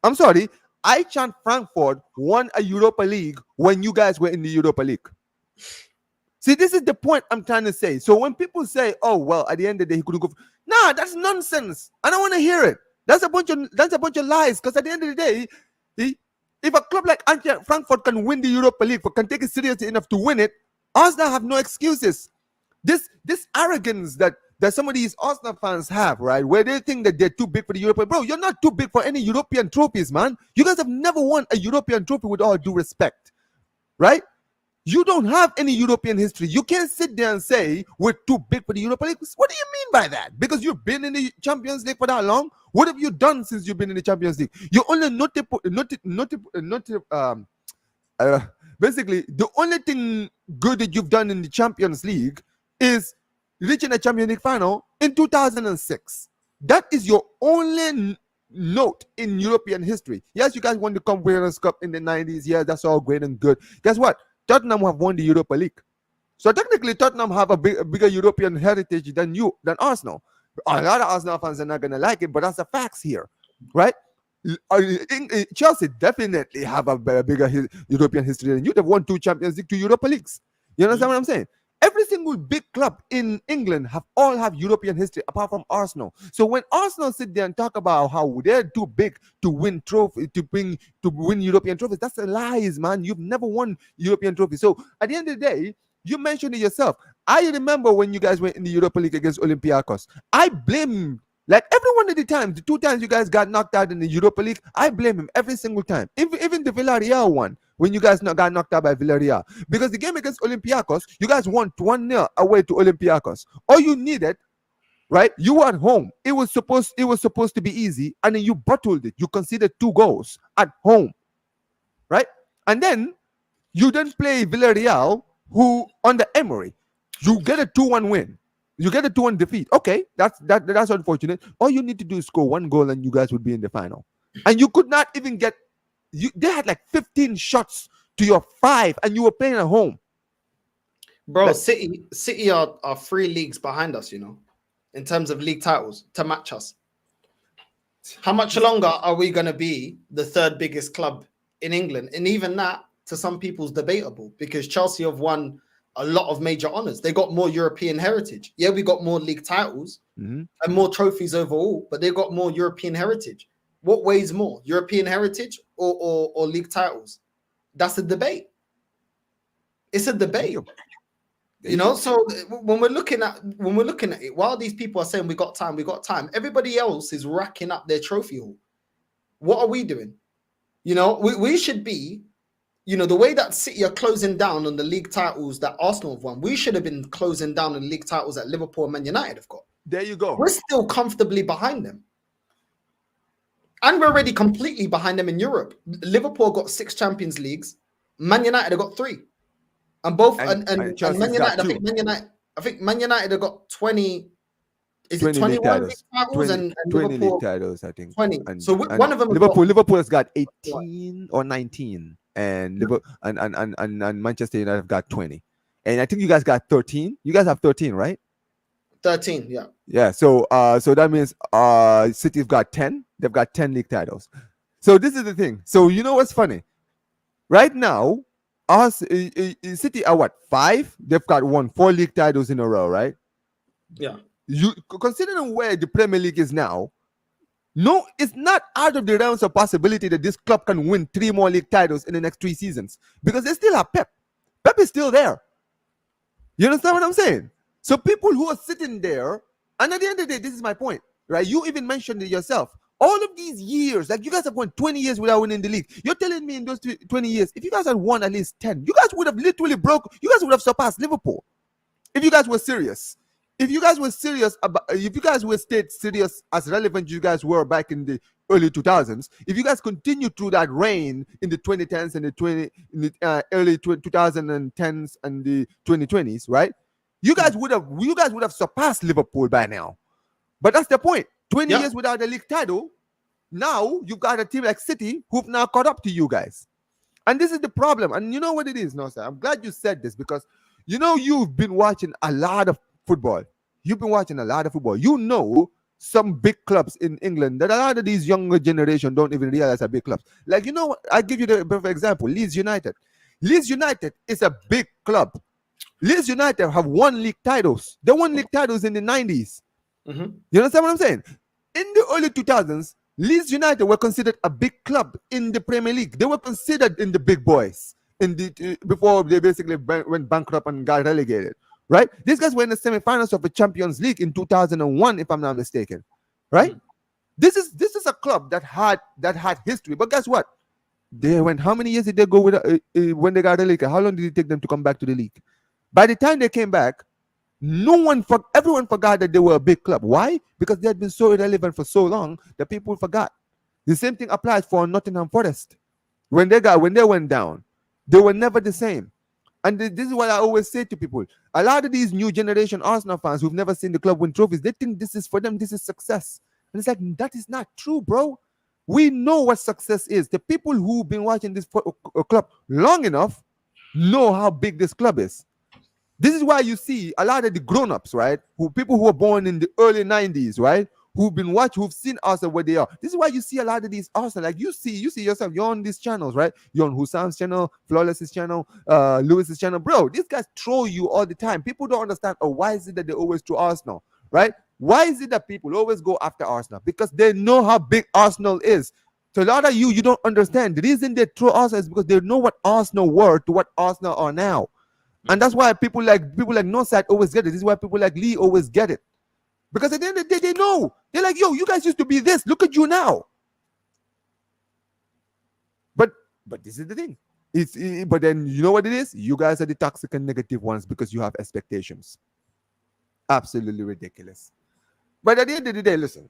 I'm sorry, Eintracht Frankfurt won a Europa League when you guys were in the Europa League. See, this is the point I'm trying to say. So when people say, "Oh, well, at the end of the day, he couldn't go," nah, that's nonsense. I don't want to hear it. That's a bunch of lies. Because at the end of the day, if a club like Eintracht Frankfurt can win the Europa League, can take it seriously enough to win it, Arsenal have no excuses. This arrogance that some of these Arsenal fans have, right, where they think that they're too big for the European. Bro, you're not too big for any European trophies, man. You guys have never won a European trophy, with all due respect, right? You don't have any European history. You can't sit there and say we're too big for the Europa League. What do you mean by that? Because you've been in the Champions League for that long? What have you done since you've been in the Champions League? You only basically the only thing good that you've done in the Champions League is reaching a Champions League final in 2006. That is your only note in European history. Yes, you guys won the Conference Cup in the 90s. Yeah, that's all great and good. Guess what? Tottenham have won the Europa League. So technically, Tottenham have a bigger European heritage than Arsenal. A lot of Arsenal fans are not going to like it, but that's the facts here, right? Chelsea definitely have a bigger European history than you. They've won 2 Champions League, 2 Europa Leagues. You understand what I'm saying? Every single big club in England all have European history apart from Arsenal. So when Arsenal sit there and talk about how they're too big to win win European trophies, that's a lies, man. You've never won European trophies. So at the end of the day, you mentioned it yourself. I remember when you guys went in the Europa League against Olympiacos. I blame Like every one of the times, the 2 times you guys got knocked out in the Europa League, I blame him every single time. Even the Villarreal one, when you guys got knocked out by Villarreal. Because the game against Olympiacos, you guys won 1-0 away to Olympiacos. All you needed, right? You were at home. It was supposed to be easy, and then you bottled it. You conceded 2 goals at home, right? And then you then play Villarreal, who under Emery, you get a 2-1 win. You get a 2-1 defeat. Okay, that's unfortunate. All you need to do is score 1 goal, and you guys would be in the final. And you could not even get. They had like 15 shots to your 5, and you were playing at home. Bro, City are 3 leagues behind us, you know, in terms of league titles to match us. How much longer are we going to be the 3rd biggest club in England? And even that, to some people's debatable, because Chelsea have won a lot of major honors. They got more European heritage. Yeah, we got more league titles and more trophies overall, but they got more European heritage. What weighs more, European heritage or league titles? That's a debate. It's a debate. You know, so when we're looking at it, while these people are saying we got time, everybody else is racking up their trophy haul. What are we doing? You know, we should be, you know, the way that City are closing down on the league titles that Arsenal have won, we should have been closing down on the league titles that Liverpool and Man United have got. There you go. We're still comfortably behind them. And we're already completely behind them in Europe. Liverpool got 6 Champions Leagues. Man United have got 3. And both and Man United, I think Man United have got 20. Is 20 it 21 league titles 20, and 20 Liverpool, league titles, I think. 20. And, So one of them Liverpool has got 18 or 19, and Liverpool and Manchester United have got 20. And I think you guys got 13. You guys have 13, right? 13, yeah. Yeah. So that means City's got 10. They've got 10 league titles. So this is the thing. So you know what's funny? Right now, City are what, 5? They've won 4 league titles in a row, right? Yeah. You considering where the Premier League is now, no, it's not out of the realms of possibility that this club can win 3 more league titles in the next 3 seasons, because they still have Pep. Pep is still there. You understand what I'm saying? So people who are sitting there, and at the end of the day, this is my point, right? You even mentioned it yourself. All of these years, like you guys have won 20 years without winning the league. You're telling me in those 20 years, if you guys had won at least 10, you guys would have literally you guys would have surpassed Liverpool. If you guys were serious. If you guys were serious about, if you guys were stayed serious as relevant you guys were back in the early 2000s, if you guys continue through that reign in the 2010s and the early 2010s and the 2020s, right? You guys would have surpassed Liverpool by now. But that's the point. 20 years without a league title. Now you've got a team like City who've now caught up to you guys. And this is the problem. And you know what it is, no, sir? I'm glad you said this, because you know you've been watching a lot of football. You've been watching a lot of football. You know some big clubs in England that a lot of these younger generation don't even realize are big clubs. Like, you know, I give you the perfect example, Leeds United. Leeds United is a big club. Leeds United have won league titles. They won league titles in the 90s. You understand what I'm saying? In the early 2000s, Leeds United were considered a big club in the Premier League. They were considered in the big boys before they basically went bankrupt and got relegated. Right? These guys were in the semifinals of the Champions League in 2001, if I'm not mistaken. Right? This is a club that had history. But guess what? They went. How many years did they go with when they got relegated? How long did it take them to come back to the league? By the time they came back, everyone forgot that they were a big club. Why? Because they had been so irrelevant for so long that people forgot. The same thing applies for Nottingham Forest. When they went down, they were never the same. And this is what I always say to people. A lot of these new generation Arsenal fans who've never seen the club win trophies, they think this is for them, this is success. And it's like, that is not true, bro. We know what success is. The people who've been watching this club long enough know how big this club is. This is why you see a lot of the grown-ups, right? People who were born in the early 90s, right? Who've seen Arsenal where they are. This is why you see a lot of these Arsenal. Like you see yourself, you're on these channels, right? You're on Husam's channel, Flawless's channel, Lewis's channel. Bro, these guys troll you all the time. People don't understand, why is it that they always troll Arsenal, right? Why is it that people always go after Arsenal? Because they know how big Arsenal is. So a lot of you don't understand. The reason they troll Arsenal is because they know what Arsenal were to what Arsenal are now. And that's why people like Nosat always get it. This is why people like Lee always get it. Because at the end of the day, they know. They're like, yo, you guys used to be this. Look at you now. But this is the thing. But then you know what it is? You guys are the toxic and negative ones because you have expectations. Absolutely ridiculous. But at the end of the day, listen.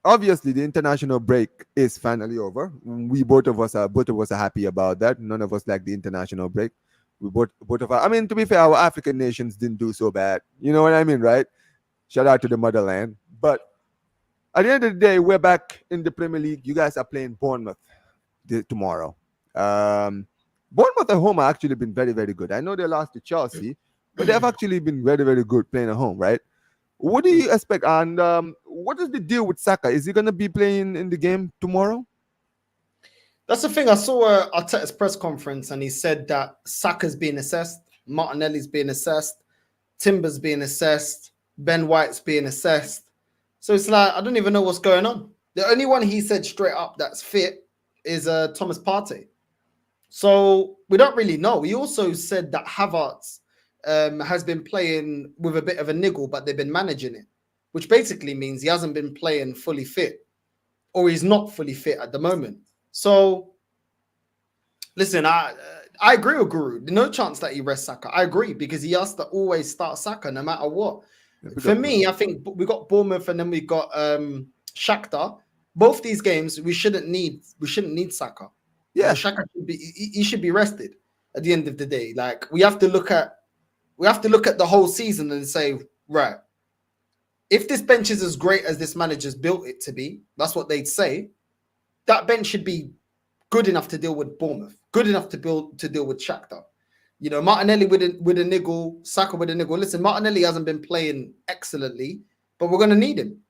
Obviously, the international break is finally over. We both of us are happy about that. None of us like the international break. We both of us. I mean, to be fair, our African nations didn't do so bad. You know what I mean, right? Shout out to the motherland. But at the end of the day, we're back in the Premier League. You guys are playing Bournemouth tomorrow. Bournemouth at home have actually been very, very good. I know they lost to Chelsea, but they've actually been very, very good playing at home, right? What do you expect? And what is the deal with Saka? Is he going to be playing in the game tomorrow? That's the thing. I saw Arteta's press conference, and he said that Saka's being assessed, Martinelli's being assessed, Timber's being assessed, Ben White's being assessed. So it's like, I don't even know what's going on. The only one he said straight up that's fit is Thomas Partey. So we don't really know. He also said that Havertz has been playing with a bit of a niggle, but they've been managing it, which basically means he hasn't been playing fully fit, or he's not fully fit at the moment. So, listen, I agree with Guru. No chance that he rests Saka. I agree, because he has to always start Saka no matter what. For me, I think we got Bournemouth and then we got Shakhtar. Both these games we shouldn't need Saka. Yeah, Saka should be rested at the end of the day. Like we have to look at the whole season and say, right, if this bench is as great as this manager's built it to be, that's what they'd say. That bench should be good enough to deal with Bournemouth, good enough to deal with Shakhtar. You know, Martinelli with a niggle, Saka with a niggle. Listen, Martinelli hasn't been playing excellently, but we're going to need him.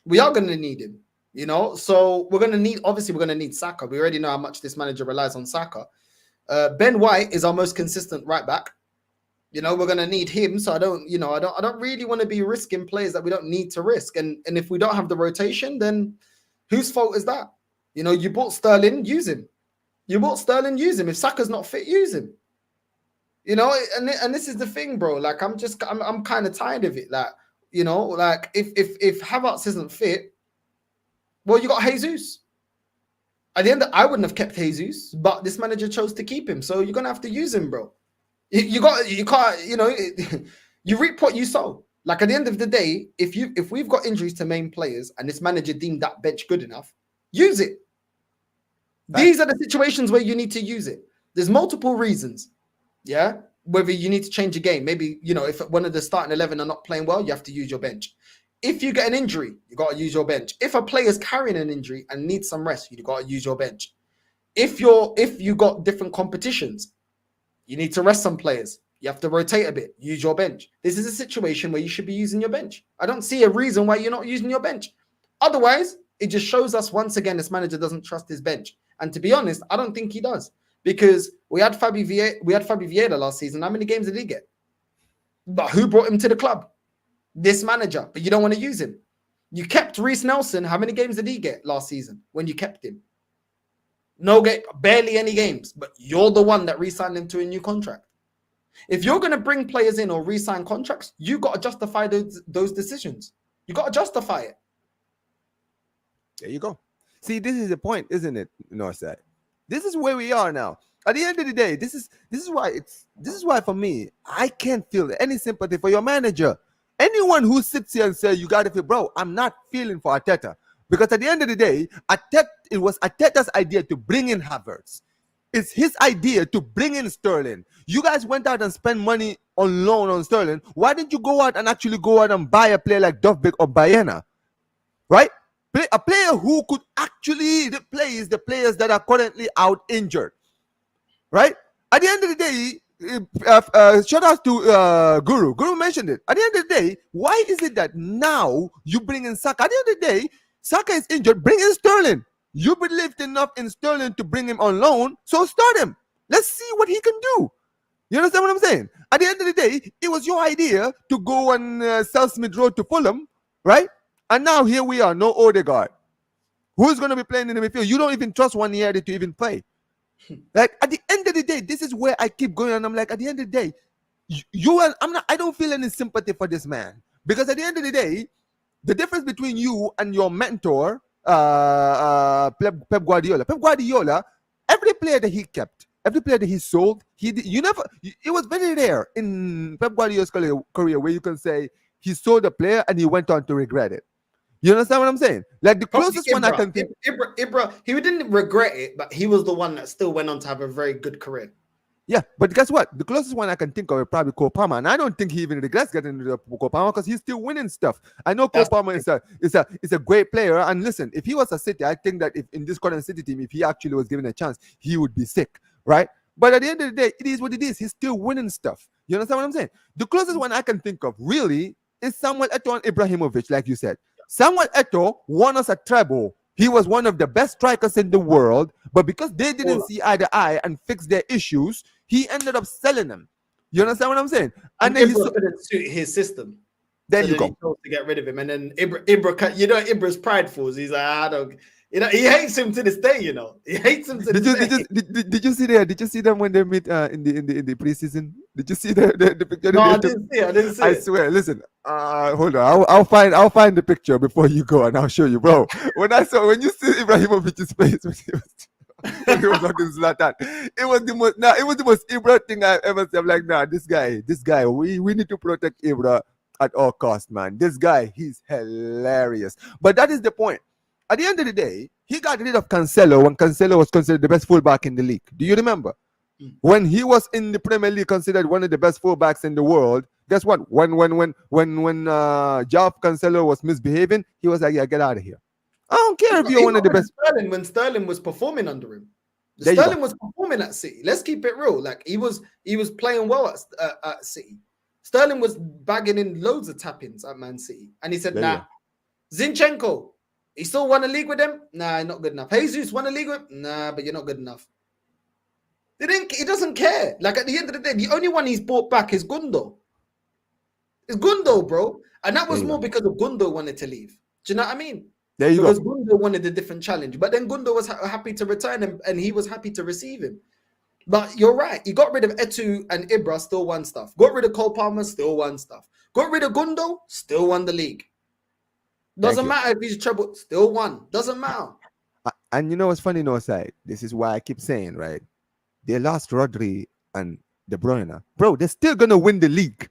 We are going to need him, you know. So we're going to need Saka. We already know how much this manager relies on Saka. Ben White is our most consistent right back. You know, we're going to need him. So I don't really want to be risking players that we don't need to risk. And if we don't have the rotation, then whose fault is that? You know, you bought Sterling, use him. If Saka's not fit, use him. You know, and this is the thing, bro. Like, I'm kind of tired of it. Like, you know, like if Havertz isn't fit, well, you got Jesus. At the end, I wouldn't have kept Jesus, but this manager chose to keep him. So you're gonna have to use him, bro. You can't, you know, you reap what you sow. Like at the end of the day, if we've got injuries to main players and this manager deemed that bench good enough, use it. These are the situations where you need to use it. There's multiple reasons. Yeah, whether you need to change a game, maybe, you know, if one of the starting 11 are not playing well, you have to use your bench. If you get an injury, you got to use your bench. If a player's carrying an injury and needs some rest, you got to use your bench. If you got different competitions, you need to rest some players. You have to rotate a bit. Use your bench. This is a situation where you should be using your bench. I don't see a reason why you're not using your bench. Otherwise, it just shows us once again this manager doesn't trust his bench. And to be honest, I don't think he does. Because we had Fabi Vieira last season. How many games did he get? But who brought him to the club? This manager. But you don't want to use him. You kept Reece Nelson. How many games did he get last season when you kept him? No game, barely any games. But you're the one that re-signed him to a new contract. If you're going to bring players in or re-sign contracts, you got to justify those decisions. You got to justify it. There you go. See, this is the point, isn't it, Northside? This is where we are now. At the end of the day, this is why for me, I can't feel any sympathy for your manager. Anyone who sits here and says you got to feel, bro, I'm not feeling for Arteta, because at the end of the day, it was Arteta's idea to bring in Havertz. It's his idea to bring in Sterling. You guys went out and spent money on loan on Sterling. Why didn't you go out and buy a player like Dovbyk or Bayena, right? A player who could actually replace the players that are currently out injured, right? At the end of the day, shout out to Guru. Guru mentioned it. At the end of the day, why is it that now you bring in Saka? At the end of the day, Saka is injured. Bring in Sterling. You believed enough in Sterling to bring him on loan, so start him. Let's see what he can do. You understand what I'm saying? At the end of the day, it was your idea to go and sell Smith Rowe to Fulham, right? And now here we are, no Odegaard. Who's going to be playing in the midfield? You don't even trust one year to even play. Like, at the end of the day, this is where I keep going, and I'm like, at the end of the day, I don't feel any sympathy for this man. Because at the end of the day, The difference between you and your mentor, Pep Guardiola. Pep Guardiola, every player that he kept, every player that he sold, you never. It was very rare in Pep Guardiola's career where you can say he sold a player and he went on to regret it. You understand what I'm saying? Like the Probably closest one I Ibra. can think. Ibra, he didn't regret it, but he was the one that still went on to have a very good career. Yeah, but guess what? The closest one I can think of is probably Cole Palmer, and I don't think he even regrets getting into the Cole Palmer because he's still winning stuff. I know Cole That's Palmer is a great player, and listen, if he was a City, I think that if in this current City team, if he actually was given a chance, he would be sick, right? But at the end of the day, it is what it is. He's still winning stuff. You understand what I'm saying? The closest one I can think of really is Samuel Eto'o and Ibrahimovic, like you said. Samuel Eto'o won us a treble. He was one of the best strikers in the world, but because they didn't see eye to eye and fix their issues, he ended up selling them. You understand what I'm saying? And then Ibra couldn't suit his system. There so you go. He chose to get rid of him, and then Ibra, you know, Ibra's prideful. He's like, I don't, you know, he hates him to this day. You know, he hates him to this day. Did you see that? Did you see them when they meet in the preseason? Did you see the picture? No, I didn't see. I swear. Listen, hold on. I'll find the picture before you go, and I'll show you, bro. When you see Ibrahimovic's face when he was talking Zlatan, it was the most Ibra thing I've ever seen. I'm like, this guy, we need to protect Ibra at all costs, man. This guy, he's hilarious. But that is the point. At the end of the day, he got rid of Cancelo when Cancelo was considered the best fullback in the league. Do you remember? When he was in the Premier League, considered one of the best fullbacks in the world. Guess what? When João Cancelo was misbehaving, he was like, "Yeah, get out of here. I don't care if you're one of the best." When Sterling was performing under him, Sterling was performing at City. Let's keep it real. Like he was playing well at City. Sterling was bagging in loads of tap-ins at Man City, and he said, "Nah." Zinchenko, he still won a league with them? Nah, not good enough. Jesus won a league with? Nah, but you're not good enough. He doesn't care. Like at the end of the day, the only one he's brought back is Gundo. It's Gundo, bro. And that was more because of Gundo wanted to leave. Do you know what I mean? There you because go. Gundo wanted a different challenge. But then Gundo was happy to return him, and he was happy to receive him. But you're right. He got rid of Eto'o and Ibra, still won stuff. Got rid of Cole Palmer, still won stuff. Got rid of Gundo, still won the league. Doesn't matter if he's trouble, still won. Doesn't matter. And you know what's funny, no side? This is why I keep saying, right? They lost Rodri and De Bruyne. Bro, they're still going to win the league.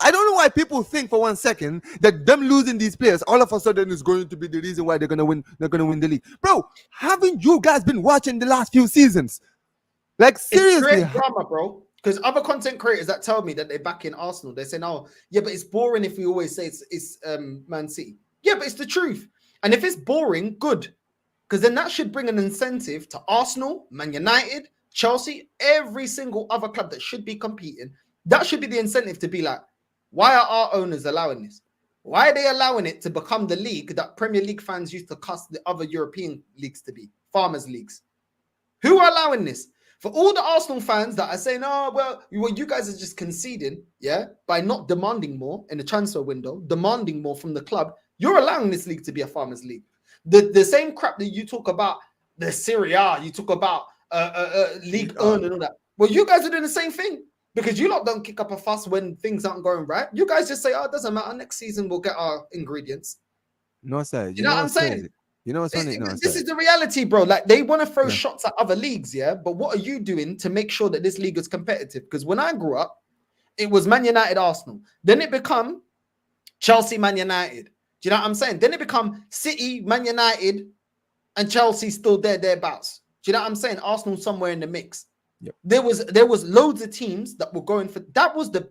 I don't know why people think for 1 second that them losing these players all of a sudden is going to be the reason why they're going to win. They're going to win the league. Bro, haven't you guys been watching the last few seasons? Like, seriously. It's drama, bro. Because other content creators that tell me that they're back in Arsenal, they say, "Oh, yeah, but it's boring if we always say it's Man City." Yeah, but it's the truth. And if it's boring, good. Because then that should bring an incentive to Arsenal, Man United, Chelsea, every single other club that should be competing. That should be the incentive to be like, why are our owners allowing this? Why are they allowing it to become the league that Premier League fans used to cuss the other European leagues to be? Farmers' leagues. Who are allowing this? For all the Arsenal fans that are saying, "Oh, well, you guys are just conceding, yeah, by not demanding more in the transfer window, demanding more from the club," you're allowing this league to be a farmers' league. The same crap that you talk about, the Serie A, you talk about League One and all that. Well, you guys are doing the same thing because you lot don't kick up a fuss when things aren't going right. You guys just say, "Oh, it doesn't matter. Next season we'll get our ingredients." No, sir. You know what I'm saying? Crazy? You know what's funny? This is the reality, bro. Like they want to throw shots at other leagues, yeah. But what are you doing to make sure that this league is competitive? Because when I grew up, it was Man United, Arsenal. Then it become Chelsea, Man United. Do you know what I'm saying? Then it become City, Man United, and Chelsea still thereabouts. Do you know what I'm saying? Arsenal somewhere in the mix. Yep. There was loads of teams that were going for that was the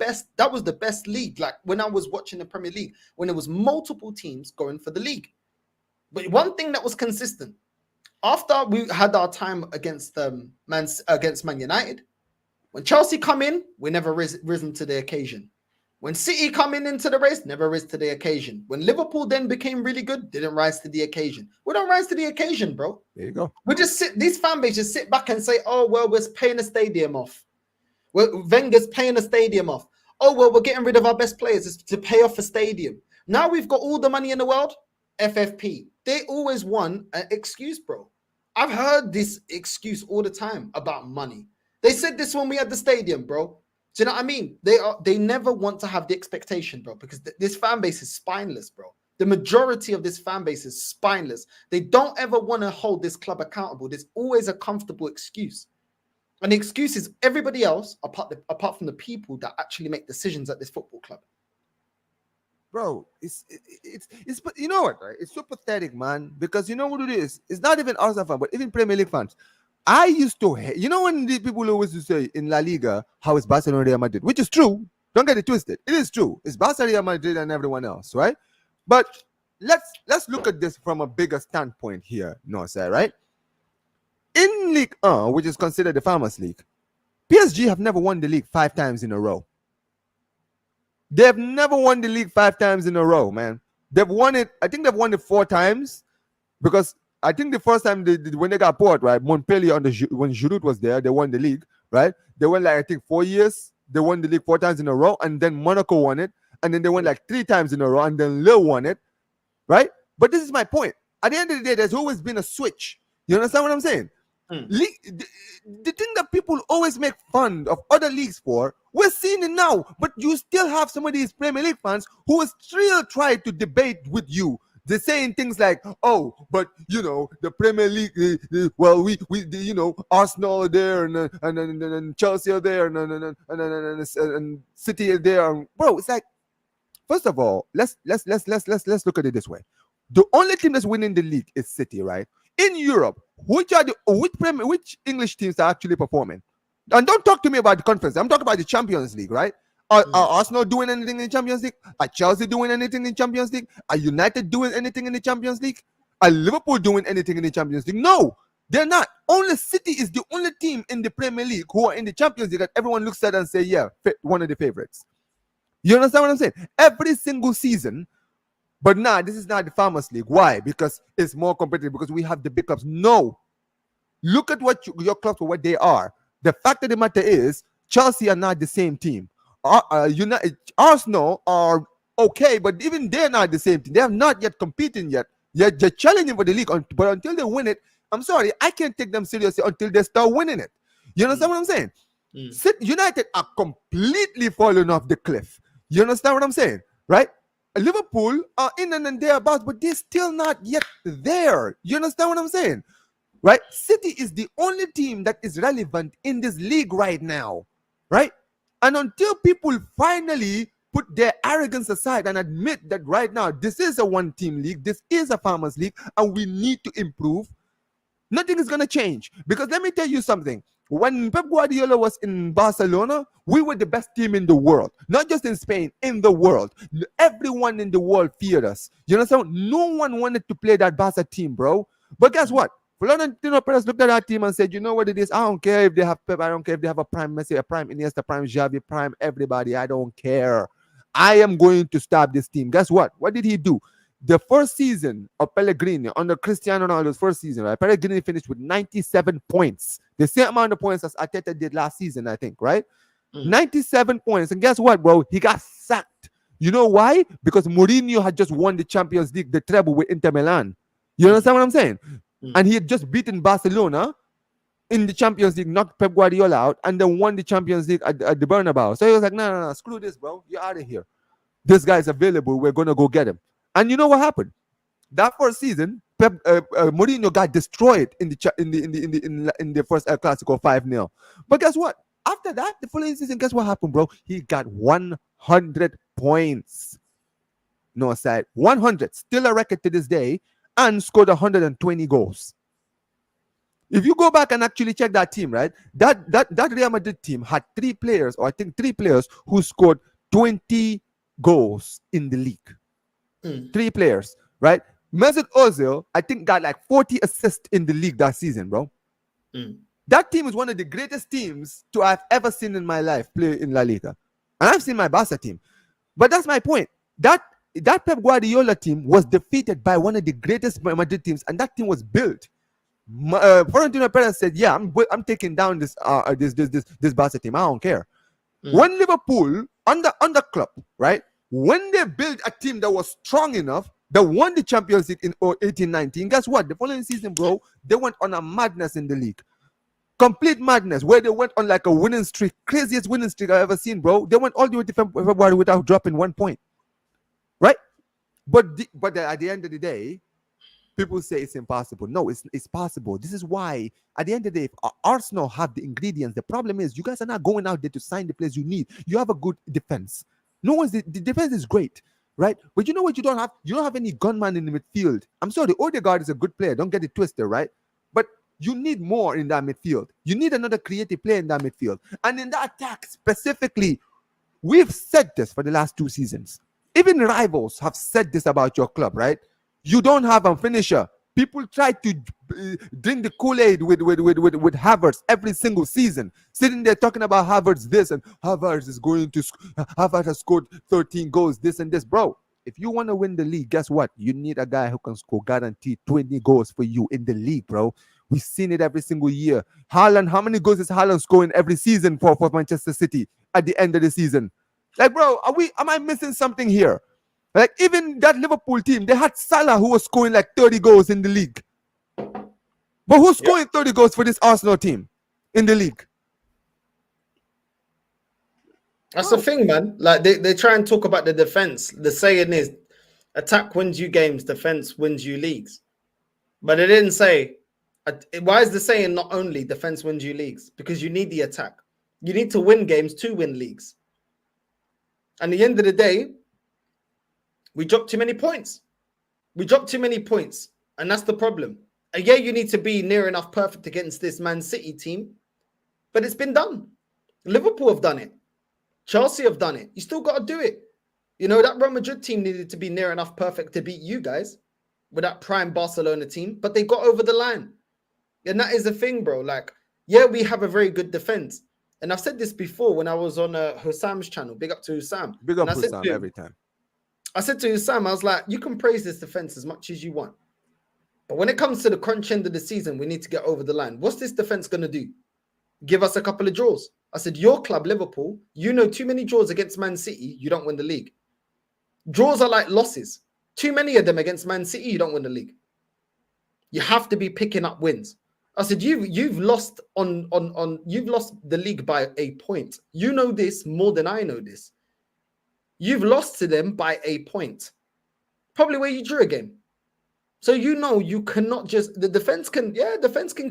best league. Like when I was watching the Premier League, when there was multiple teams going for the league. But one thing that was consistent after we had our time against Man United, when Chelsea come in, we never risen to the occasion. When City come into the race, never rose to the occasion. When Liverpool then became really good, didn't rise to the occasion. We don't rise to the occasion, bro. There you go. We just these fan bases sit back and say, "Oh, well, we're paying the stadium off. Wenger's paying the stadium off. Oh, well, we're getting rid of our best players to pay off a stadium. Now we've got all the money in the world. FFP. They always want an excuse, bro. I've heard this excuse all the time about money. They said this when we had the stadium, bro. Do you know what I mean? They never want to have the expectation, bro, because this fan base is spineless, bro. The majority of this fan base is spineless. They don't ever want to hold this club accountable. There's always a comfortable excuse. And the excuse is everybody else, apart from the people that actually make decisions at this football club. Bro, but you know what, right? It's so pathetic, man. Because you know what it is? It's not even Arsenal fans, but even Premier League fans. I used to hate, you know, when the people always used to say in La Liga how it's Barcelona, Real Madrid, which is true. Don't get it twisted. It is true. It's Barcelona, Real Madrid, and everyone else, right? But let's look at this from a bigger standpoint here, no sir, right? In League 1, which is considered the Farmers League, PSG have never won the league 5 times in a row. They've never won the league 5 times in a row, man. They've won it. I think they've won it 4 times because I think the first time when they got bought, right, Montpellier when Giroud was there, they won the league, right? They won like I think 4 years. They won the league 4 times in a row, and then Monaco won it, and then they won like 3 times in a row, and then Lille won it, right? But this is my point. At the end of the day, there's always been a switch. You understand what I'm saying? The thing that people always make fun of other leagues for, we're seeing it now. But you still have some of these Premier League fans who will still try to debate with you. They're saying things like, "Oh, but you know, the Premier League. Well, we you know, Arsenal are there, and Chelsea are there, and City are there." Bro, it's like, first of all, let's look at it this way. The only team that's winning the league is City, right? In Europe, which English teams are actually performing? And don't talk to me about the conference. I'm talking about the Champions League, right? Are Arsenal doing anything in the Champions League? Are Chelsea doing anything in the Champions League? Are United doing anything in the Champions League? Are Liverpool doing anything in the Champions League? No, they're not. Only City is the only team in the Premier League who are in the Champions League that everyone looks at and say, yeah, one of the favorites. You understand what I'm saying? Every single season. But nah, this is not the Farmers League. Why? Because it's more competitive, because we have the big clubs. No. Look at what your clubs for what they are. The fact of the matter is, Chelsea are not the same team. Arsenal are okay, but even they're not the same team. They have not yet competing yet. They're challenging for the league, but until they win it, I'm sorry, I can't take them seriously until they start winning it. You understand what I'm saying? United are completely falling off the cliff. You understand what I'm saying? Right? Liverpool are in and thereabouts, but they're still not yet there. You understand what I'm saying? Right? City is the only team that is relevant in this league right now. Right? And until people finally put their arrogance aside and admit that right now this is a one-team league, this is a Farmers League, and we need to improve, nothing is going to change. Because let me tell you something. When Pep Guardiola was in Barcelona, we were the best team in the world. Not just in Spain, in the world. Everyone in the world feared us. You know, so no one wanted to play that Barca team, bro. But guess what? Florentino Perez looked at that team and said, you know what it is? I don't care if they have Pep. I don't care if they have a prime Messi, a prime Iniesta, prime Xavi, prime everybody. I don't care. I am going to stop this team. Guess what? What did he do? The first season of Pellegrini, under Cristiano Ronaldo's first season, right? Pellegrini finished with 97 points. The same amount of points as Arteta did last season, I think, right? 97 points. And guess what, bro? He got sacked. You know why? Because Mourinho had just won the Champions League, the treble with Inter Milan. You understand what I'm saying? And he had just beaten Barcelona in the Champions League, knocked Pep Guardiola out, and then won the Champions League at the Bernabeu. So he was like, no, screw this, bro. You're out of here. This guy's available. We're going to go get him. And you know what happened? That first season, Mourinho got destroyed in the first El Clasico 5-0. But guess what? After that, the following season, guess what happened, bro? He got 100 points. No side, 100, still a record to this day, and scored 120 goals. If you go back and actually check that team, right? That Real Madrid team had 3 players, or I think 3 players, who scored 20 goals in the league. 3 players, right? Mesut Ozil, I think, got like 40 assists in the league that season, bro. That team is one of the greatest teams to have ever seen in my life play in La Liga. And I've seen my Barca team. But that's my point. That Pep Guardiola team was defeated by one of the greatest Madrid teams, and that team was built. Florentino Perez said, yeah, I'm taking down this Barca team. I don't care. When Liverpool, under Klopp, right? When they built a team that was strong enough, that won the Champions League in 18-19, guess what? The following season, bro, they went on a madness in the league. Complete madness, where they went on like a winning streak, craziest winning streak I've ever seen, bro. They went all the way to February without dropping 1 point. Right? But at the end of the day, people say it's impossible. No, it's possible. This is why, at the end of the day, if Arsenal have the ingredients, the problem is you guys are not going out there to sign the players you need. You have a good defense. No one's the defense is great, right? But you know what? You don't have any gunman in the midfield. I'm sorry, Odegaard is a good player. Don't get it twisted, right? But you need more in that midfield. You need another creative player in that midfield, and in that attack specifically. We've said this for the last 2 seasons. Even rivals have said this about your club, right? You don't have a finisher. People try to drink the Kool-Aid with Havertz every single season, sitting there talking about Havertz this and Havertz is going to Havertz has scored 13 goals, this and this, bro. If you want to win the league, guess what? You need a guy who can score guaranteed 20 goals for you in the league, bro. We've seen it every single year. Haaland, how many goals is Haaland scoring every season for Manchester City at the end of the season? Like, bro, am I missing something here? Like, even that Liverpool team, they had Salah who was scoring like 30 goals in the league. But who's scoring 30 goals for this Arsenal team in the league? That's the thing, man. Like, they try and talk about the defense. The saying is, attack wins you games, defense wins you leagues. But they didn't say, why is the saying not only defense wins you leagues? Because you need the attack. You need to win games to win leagues. And at the end of the day, we dropped too many points. We dropped too many points. And that's the problem. And yeah, you need to be near enough perfect against this Man City team. But it's been done. Liverpool have done it. Chelsea have done it. You still got to do it. You know, that Real Madrid team needed to be near enough perfect to beat you guys with that prime Barcelona team. But they got over the line. And that is the thing, bro. Like, yeah, we have a very good defense. And I've said this before when I was on Hussam's channel. Big up to Hussam. Big up Hussam every time. I said to Hussam, I was like, you can praise this defense as much as you want. But when it comes to the crunch end of the season, we need to get over the line. What's this defense going to do? Give us a couple of draws. I said, your club, Liverpool, you know too many draws against Man City, you don't win the league. Draws are like losses. Too many of them against Man City, you don't win the league. You have to be picking up wins. I said, you've lost you've lost the league by a point. You know this more than I know this. You've lost to them by a point. Probably where you drew a game. So you know you cannot just defense can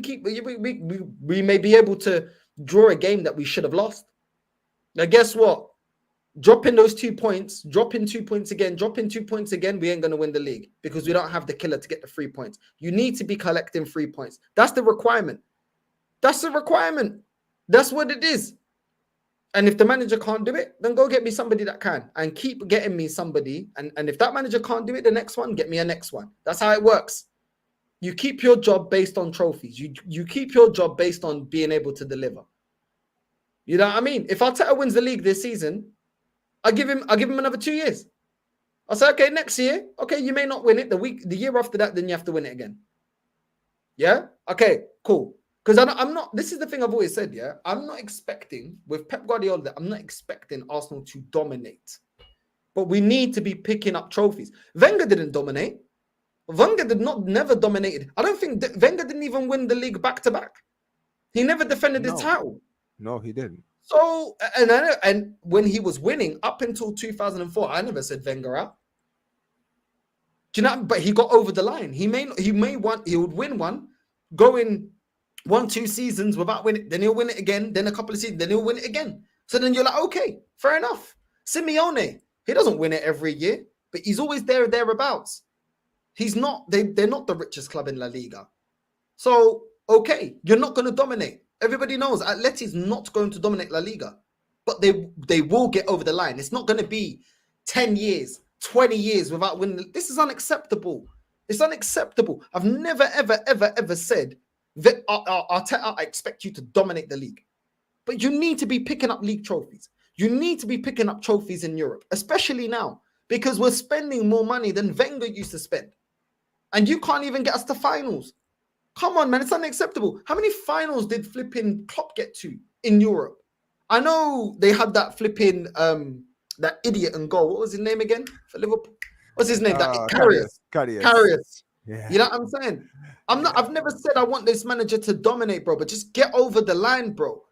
keep we may be able to draw a game that we should have lost. Now guess what? Dropping those 2 points, dropping 2 points again, we ain't gonna win the league because we don't have the killer to get the 3 points. You need to be collecting 3 points. That's the requirement. That's the requirement. That's what it is. And if the manager can't do it, then go get me somebody that can and keep getting me somebody. And if that manager can't do it, the next one, get me a next one. That's how it works. You keep your job based on trophies. You keep your job based on being able to deliver. You know what I mean? If Arteta wins the league this season, I'll give him another 2 years. I'll say, okay, next year, okay, you may not win it. The year after that, then you have to win it again. Yeah? Okay, cool. Because I'm not, this is the thing I've always said, yeah? I'm not expecting, with Pep Guardiola, I'm not expecting Arsenal to dominate. But we need to be picking up trophies. Wenger didn't dominate. Wenger never dominated. I don't think Wenger didn't even win the league back-to-back. He never defended his title. No, he didn't. So, and when he was winning up until 2004, I never said Wenger out. Do you know? But he got over the line. He would win one, go in 1-2 seasons without winning. Then he'll win it again. Then a couple of seasons. Then he'll win it again. So then you're like, okay, fair enough. Simeone, he doesn't win it every year, but he's always thereabouts. He's not. They're not the richest club in La Liga. So okay, you're not going to dominate. Everybody knows Atleti is not going to dominate La Liga, but they will get over the line. It's not going to be 10 years, 20 years without winning. This is unacceptable. It's unacceptable. I've never, ever said that Arteta, I expect you to dominate the league. But you need to be picking up league trophies. You need to be picking up trophies in Europe, especially now, because we're spending more money than Wenger used to spend. And you can't even get us to finals. Come on, man, it's unacceptable. How many finals did flipping Klopp get to in Europe? I know they had that flipping that idiot and goal. What was his name again for Liverpool? What's his name? That Karius. Yeah. You know what I'm saying? I've never said I want this manager to dominate, bro, but just get over the line, bro.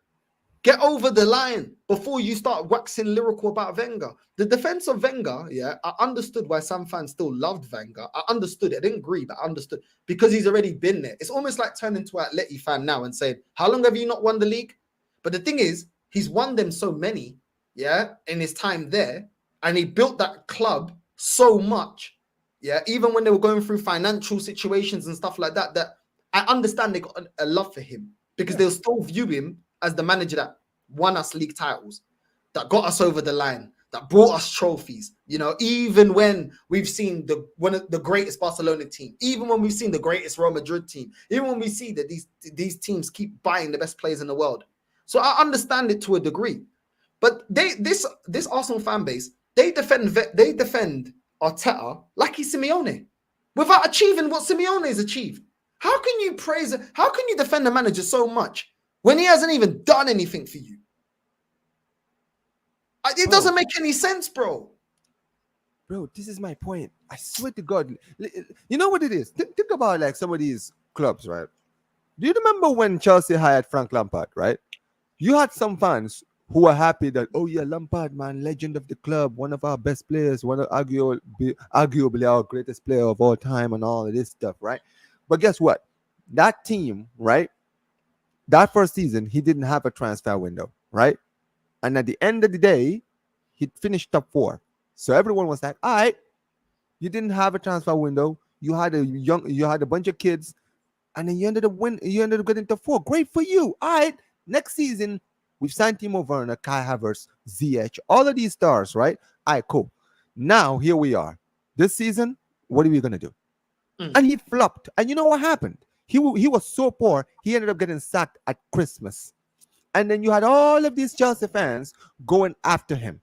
Get over the line before you start waxing lyrical about Wenger. The defense of Wenger, yeah, I understood why some fans still loved Wenger. I understood it. I didn't agree, but I understood because he's already been there. It's almost like turning to an Atleti fan now and saying, how long have you not won the league? But the thing is, he's won them so many, yeah, in his time there. And he built that club so much, yeah, even when they were going through financial situations and stuff like that, that I understand they got a love for him because they'll still view him as the manager that won us league titles, that got us over the line, that brought us trophies. You know, even when we've seen one of the greatest Barcelona team, even when we've seen the greatest Real Madrid team, even when we see that these teams keep buying the best players in the world. So I understand it to a degree, but this Arsenal fan base, they defend Arteta like he's Simeone, without achieving what Simeone has achieved. How can you how can you defend the manager so much when he hasn't even done anything for you? It doesn't make any sense, bro. Bro, this is my point. I swear to God. You know what it is? Think about like some of these clubs, right? Do you remember when Chelsea hired Frank Lampard, right? You had some fans who were happy that, oh yeah, Lampard, man, legend of the club, one of our best players, one of arguably our greatest player of all time and all of this stuff, right? But guess what? That team, right? That first season, he didn't have a transfer window, right? And at the end of the day, he finished top 4. So everyone was like, all right, you didn't have a transfer window. You had a bunch of kids, and then you ended up getting top 4. Great for you. All right. Next season, we've signed Timo Werner, Kai Havertz, Ziyech, all of these stars, right? All right, cool. Now here we are. This season, what are we gonna do? And he flopped. And you know what happened? He was so poor, he ended up getting sacked at Christmas. And then you had all of these Chelsea fans going after him,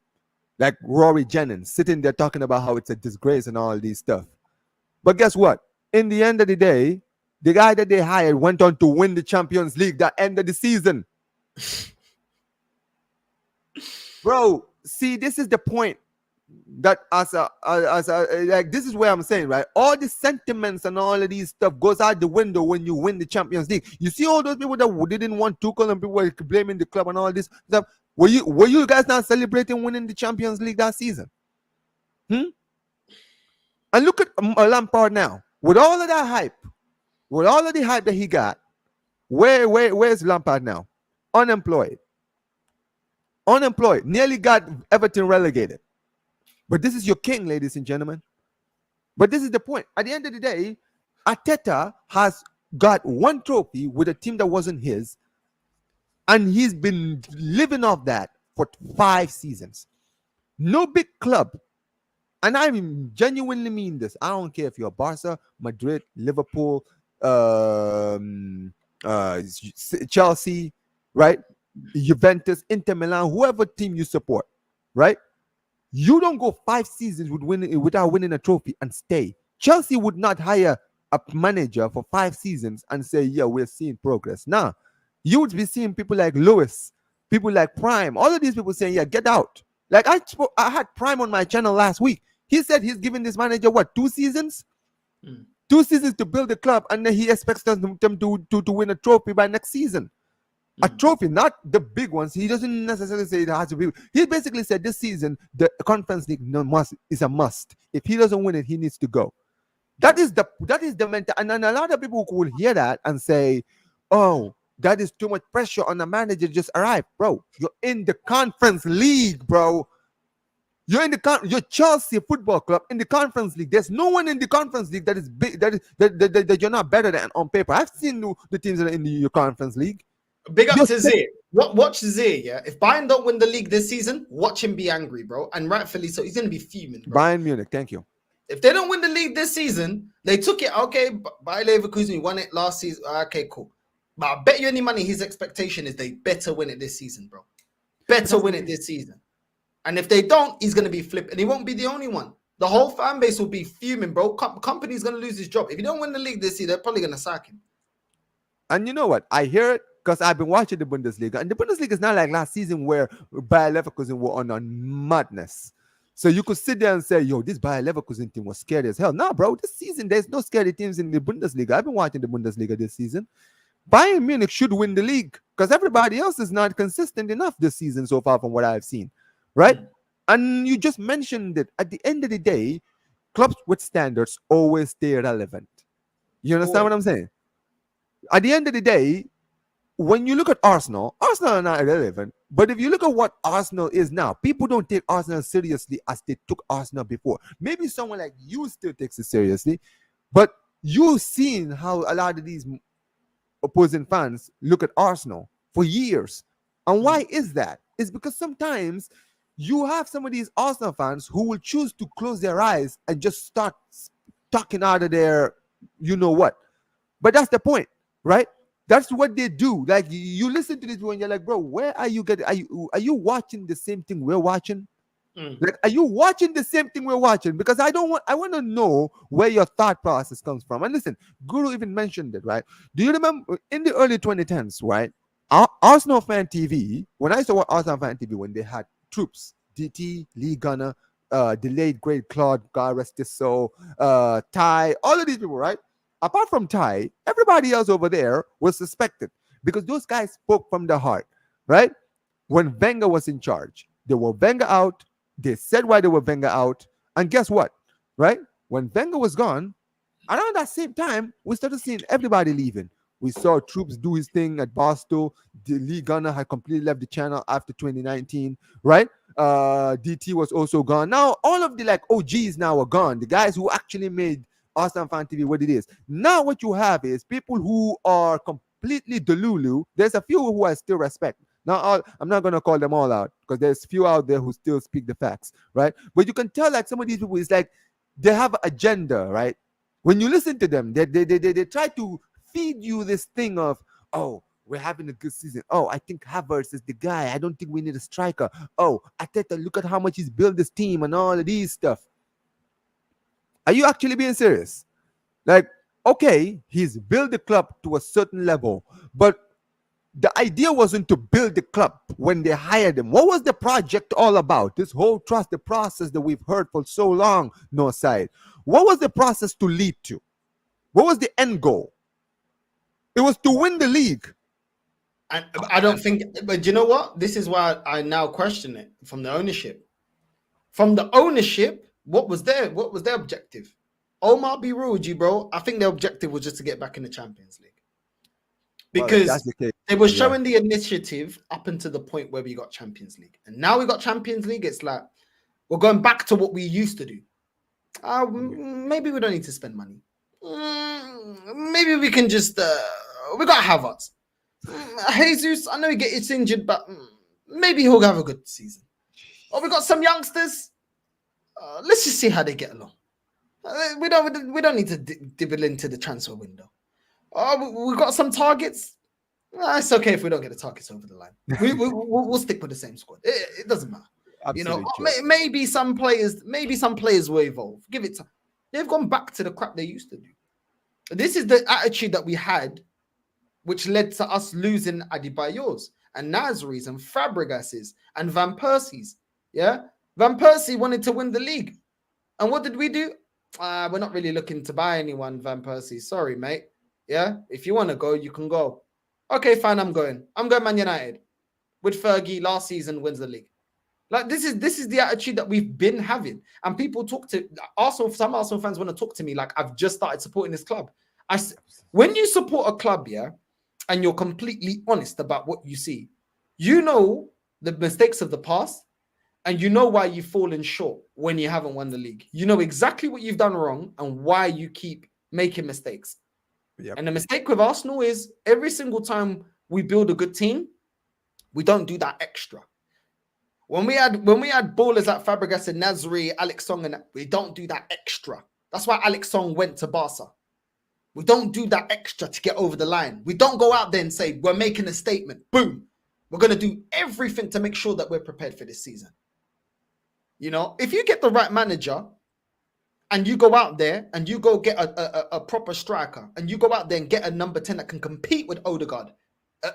like Rory Jennings sitting there talking about how it's a disgrace and all these stuff. But guess what? In the end of the day, the guy that they hired went on to win the Champions League that end of the season. Bro, see, this is the point that as a like, this is where I'm saying, right? All the sentiments and all of these stuff goes out the window when you win the Champions League. You see all those people that didn't want Tuchel and people were blaming the club and all this stuff. Were you guys not celebrating winning the Champions League that season? And look at Lampard now. With all of that hype, with all of the hype that he got, where's Lampard now? Unemployed. Nearly got Everton relegated. But this is your king, ladies and gentlemen. But this is the point. At the end of the day, Arteta has got one trophy with a team that wasn't his, and he's been living off that for 5 seasons. No big club, and I genuinely mean this. I don't care if you're Barca, Madrid, Liverpool, Chelsea, right? Juventus, Inter Milan, whoever team you support, right? You don't go 5 seasons without winning a trophy and stay. Chelsea would not hire a manager for 5 seasons and say, yeah, we're seeing progress. Nah, you would be seeing people like Lewis, people like Prime, all of these people saying, yeah, get out. Like I had Prime on my channel last week. He said he's giving this manager, what, 2 seasons? 2 seasons to build the club, and then he expects them to win a trophy by next season. A trophy, not the big ones. He doesn't necessarily say it has to be. He basically said this season the Conference League is a must. If he doesn't win it, he needs to go. That is the mental. And then a lot of people will hear that and say, "Oh, that is too much pressure on the manager to just arrive, bro. You're in the Conference League, bro. You're in you're Chelsea Football Club in the Conference League. There's no one in the Conference League that is big that you're not better than on paper. I've seen the teams that are in the Conference League." Big up to Zay. Watch Zay, yeah. If Bayern don't win the league this season, watch him be angry, bro. And rightfully so. He's gonna be fuming, bro. Bayern Munich, thank you. If they don't win the league this season, they took it. Okay, Bayer Leverkusen won it last season. Okay, cool. But I bet you any money his expectation is they better win it this season, bro. Better win it this season. And if they don't, he's gonna be flipped, and he won't be the only one. The whole fan base will be fuming, bro. Company's gonna lose his job. If you don't win the league this year, they're probably gonna sack him. And you know what? I hear it because I've been watching the Bundesliga, and the Bundesliga is not like last season where Bayer Leverkusen were on a madness. So you could sit there and say, yo, this Bayer Leverkusen team was scary as hell. No, bro, this season there's no scary teams in the Bundesliga. I've been watching the Bundesliga this season. Bayern Munich should win the league because everybody else is not consistent enough this season so far from what I've seen, right? Mm. And you just mentioned that at the end of the day, clubs with standards always stay relevant. You understand what Always. I'm saying? At the end of the day, when you look at Arsenal, Arsenal are not irrelevant. But if you look at what Arsenal is now, people don't take Arsenal seriously as they took Arsenal before. Maybe someone like you still takes it seriously, but you've seen how a lot of these opposing fans look at Arsenal for years. And Mm. why is that? It's because sometimes you have some of these Arsenal fans who will choose to close their eyes and just start talking out of their you know what. But that's the point, right? That's what they do. Like you listen to this when you're like, bro, where are you getting? Are you watching the same thing we're watching? Mm. Like, are you watching the same thing we're watching? Because I don't want. I want to know where your thought process comes from. And listen, Guru even mentioned it, right? Do you remember in the early 2010s, right? Arsenal Fan TV. When I saw Arsenal Fan TV, when they had troops, DT, Lee Gunner, the late great Claude, God rest his soul, Ty, all of these people, right? Apart from Ty, everybody else over there was suspected because those guys spoke from the heart, right? When Wenger was in charge, they were Wenger out. They said why they were Wenger out. And guess what? Right? When Wenger was gone, around that same time, we started seeing everybody leaving. We saw Troops do his thing at Barstow. The Lee Gunner had completely left the channel after 2019, right? DT was also gone. Now, all of the like OGs now are gone. The guys who actually made Arsenal Fan TV what it is. Now, what you have is people who are completely delulu. There's a few who I still respect. Now, I'm not going to call them all out because there's few out there who still speak the facts, right? But you can tell like some of these people is like they have an agenda, right? When you listen to them, they try to feed you this thing of, oh, we're having a good season. Oh, I think Havertz is the guy. I don't think we need a striker. Oh, Arteta, look at how much he's built this team and all of these stuff. Are you actually being serious? Like, okay, he's built the club to a certain level, but the idea wasn't to build the club when they hired him. What was the project all about? This whole trust, the process that we've heard for so long, no side. What was the process to lead to? What was the end goal? It was to win the league. And I don't think, but you know what? This is why I now question it from the ownership. From the ownership, what was their objective? Omar, be real with you, bro. I think their objective was just to get back in the Champions League. Well, if Because that's the case, they were yeah. showing the initiative up until the point where we got Champions League. And now we got Champions League, it's like we're going back to what we used to do. Maybe we don't need to spend money. Maybe we can just we got Havertz. Jesus, I know he gets injured, but maybe he'll have a good season. Oh, we got some youngsters. Let's just see how they get along. We don't need to dibble into the transfer window. Oh, we got some targets. It's okay if we don't get the targets over the line. We'll stick with the same squad. It doesn't matter. Absolutely Maybe some players will evolve. Give it time. They've gone back to the crap they used to do. This is the attitude that we had, which led to us losing Adebayor's and Nasri's and Fabregas's and Van Persie's. Yeah, Van Persie wanted to win the league, and what did we do? We're not really looking to buy anyone, Van Persie. Sorry, mate. Yeah, if you want to go, you can go. Okay, fine. I'm going. I'm going Man United with Fergie. Last season wins the league. Like this is the attitude that we've been having, and people talk to Arsenal. Some Arsenal fans want to talk to me like I've just started supporting this club. When you support a club, yeah, and you're completely honest about what you see, you know the mistakes of the past, and you know why you've fallen short when you haven't won the league. You know exactly what you've done wrong and why you keep making mistakes. Yep. And the mistake with Arsenal is every single time we build a good team, we don't do that extra. When we had ballers like Fabregas and Nasri, Alex Song, and we don't do that extra. That's why Alex Song went to Barca. We don't do that extra to get over the line. We don't go out there and say we're making a statement. Boom. We're going to do everything to make sure that we're prepared for this season. You know, if you get the right manager and you go out there and you go get a proper striker and you go out there and get a number 10 that can compete with Odegaard,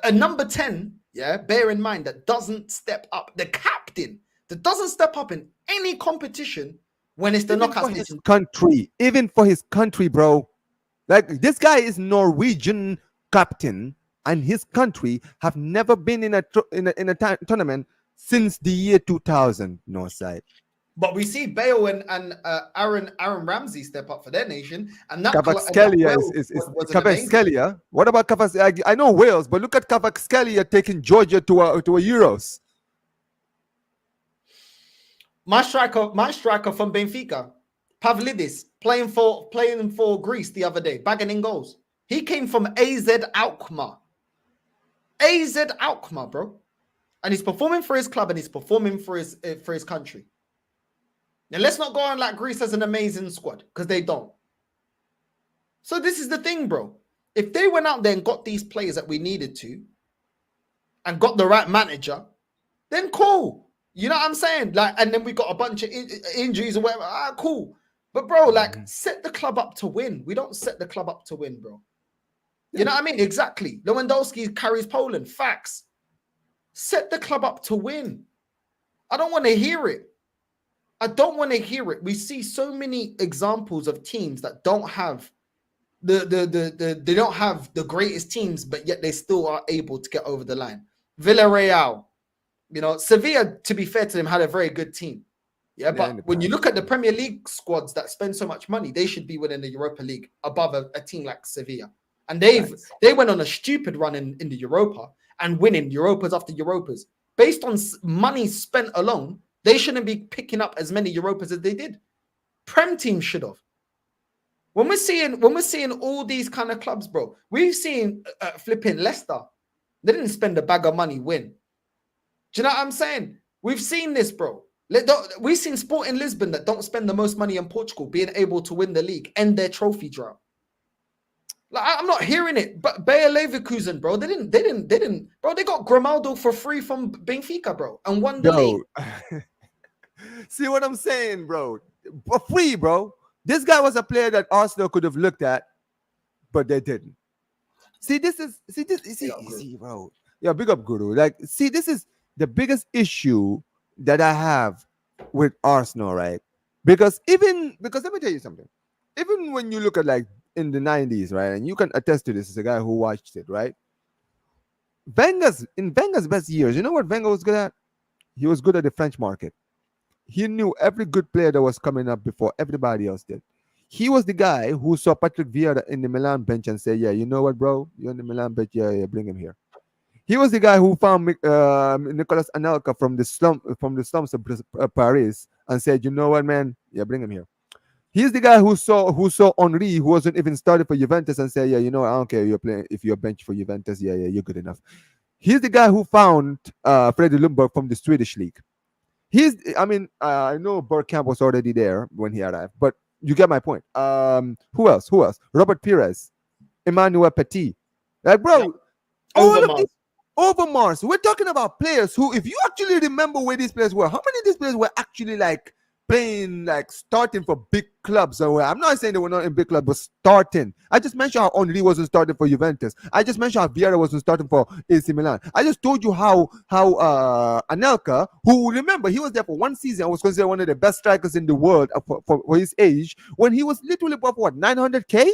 a number 10, yeah, bear in mind, that doesn't step up, the captain that doesn't step up in any competition when it's the knockout stage. Even for his country, bro. Like this guy is Norwegian captain and his country have never been in a tournament since the year 2000. No side. But we see Bale and Aaron Ramsey step up for their nation, and that Kvaratskhelia Wales was an amazing. Kvaratskhelia. What about Kvaratskhelia? I know Wales, but look at Kvaratskhelia taking Georgia to a Euros. My striker from Benfica, Pavlidis, playing for Greece the other day, bagging in goals. He came from AZ Alkmaar. AZ Alkmaar, bro. And he's performing for his club and he's performing for his country. Now, let's not go on like Greece has an amazing squad, because they don't. So this is the thing, bro. If they went out there and got these players that we needed to and got the right manager, then cool. You know what I'm saying? Like, and then we got a bunch of injuries or whatever. Cool. But, bro, like, set the club up to win. We don't set the club up to win, bro. You know what I mean? Exactly. Lewandowski carries Poland. Facts. Set the club up to win. I don't want to hear it. I don't want to hear it. We see so many examples of teams that don't have they don't have the greatest teams, but yet they still are able to get over the line. Villarreal, you know, Sevilla, to be fair to them, had a very good team. Yeah, but when you look at the Premier League squads that spend so much money, they should be winning the Europa League above a team like Sevilla. And they went on a stupid run in the Europa and winning Europas after Europas. Based on money spent alone, they shouldn't be picking up as many Europas as they did. Prem teams should have. When we're seeing all these kind of clubs, bro, we've seen flipping Leicester. They didn't spend a bag of money win. Do you know what I'm saying? We've seen this, bro. We've seen Sporting Lisbon that don't spend the most money in Portugal being able to win the league and their trophy drought. Like, I'm not hearing it. But Bayer Leverkusen, bro, they didn't, bro. They got Grimaldo for free from Benfica, bro, and won the league. See what I'm saying, bro? For free, bro. This guy was a player that Arsenal could have looked at, but they didn't. See, bro. Yeah, big up Guru. Like, see, this is the biggest issue that I have with Arsenal, right? Because let me tell you something. Even when you look at like in the 90s, right, and you can attest to this as a guy who watched it, right? In Wenger's best years, you know what Wenger was good at? He was good at the French market. He knew every good player that was coming up before everybody else did. He was the guy who saw Patrick Vieira in the Milan bench and said, yeah, you know what, bro? You're in the Milan bench. Yeah, bring him here. He was the guy who found Nicolas Anelka from the slums of Paris and said, you know what, man? Yeah, bring him here. He's the guy who saw Henry, who wasn't even started for Juventus, and said, yeah, you know, I don't care if you're bench for Juventus. Yeah, you're good enough. He's the guy who found Freddie Ljungberg from the Swedish league. I know Bergkamp was already there when he arrived, but you get my point. Who else? Robert Pires, Emmanuel Petit. Like, bro, yeah. All of these Overmars. We're talking about players who, if you actually remember where these players were, how many of these players were actually like playing, like starting for big clubs? So I'm not saying they were not in big clubs, but starting. I just mentioned how Henry wasn't starting for Juventus. I just mentioned how Vieira wasn't starting for AC Milan. I just told you how Anelka, who, remember, he was there for one season and was considered one of the best strikers in the world for his age, when he was literally above what, 900K?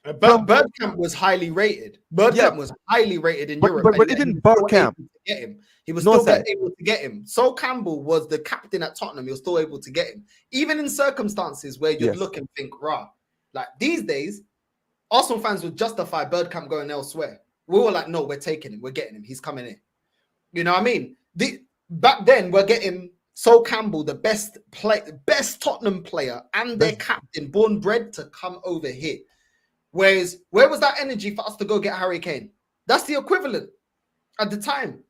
Bergkamp was highly rated. Bergkamp was highly rated in Europe. But even Bergkamp, he was still able to get him. Sol Campbell was the captain at Tottenham. He was still able to get him, even in circumstances where you'd look and think, "Rah." Like these days, Arsenal fans would justify Bergkamp going elsewhere. We were like, "No, we're taking him. We're getting him. He's coming in." You know what I mean? Back then, we're getting Sol Campbell, the best Tottenham player and their captain, born and bred, to come over here. Whereas, where was that energy for us to go get Harry Kane? That's the equivalent at the time.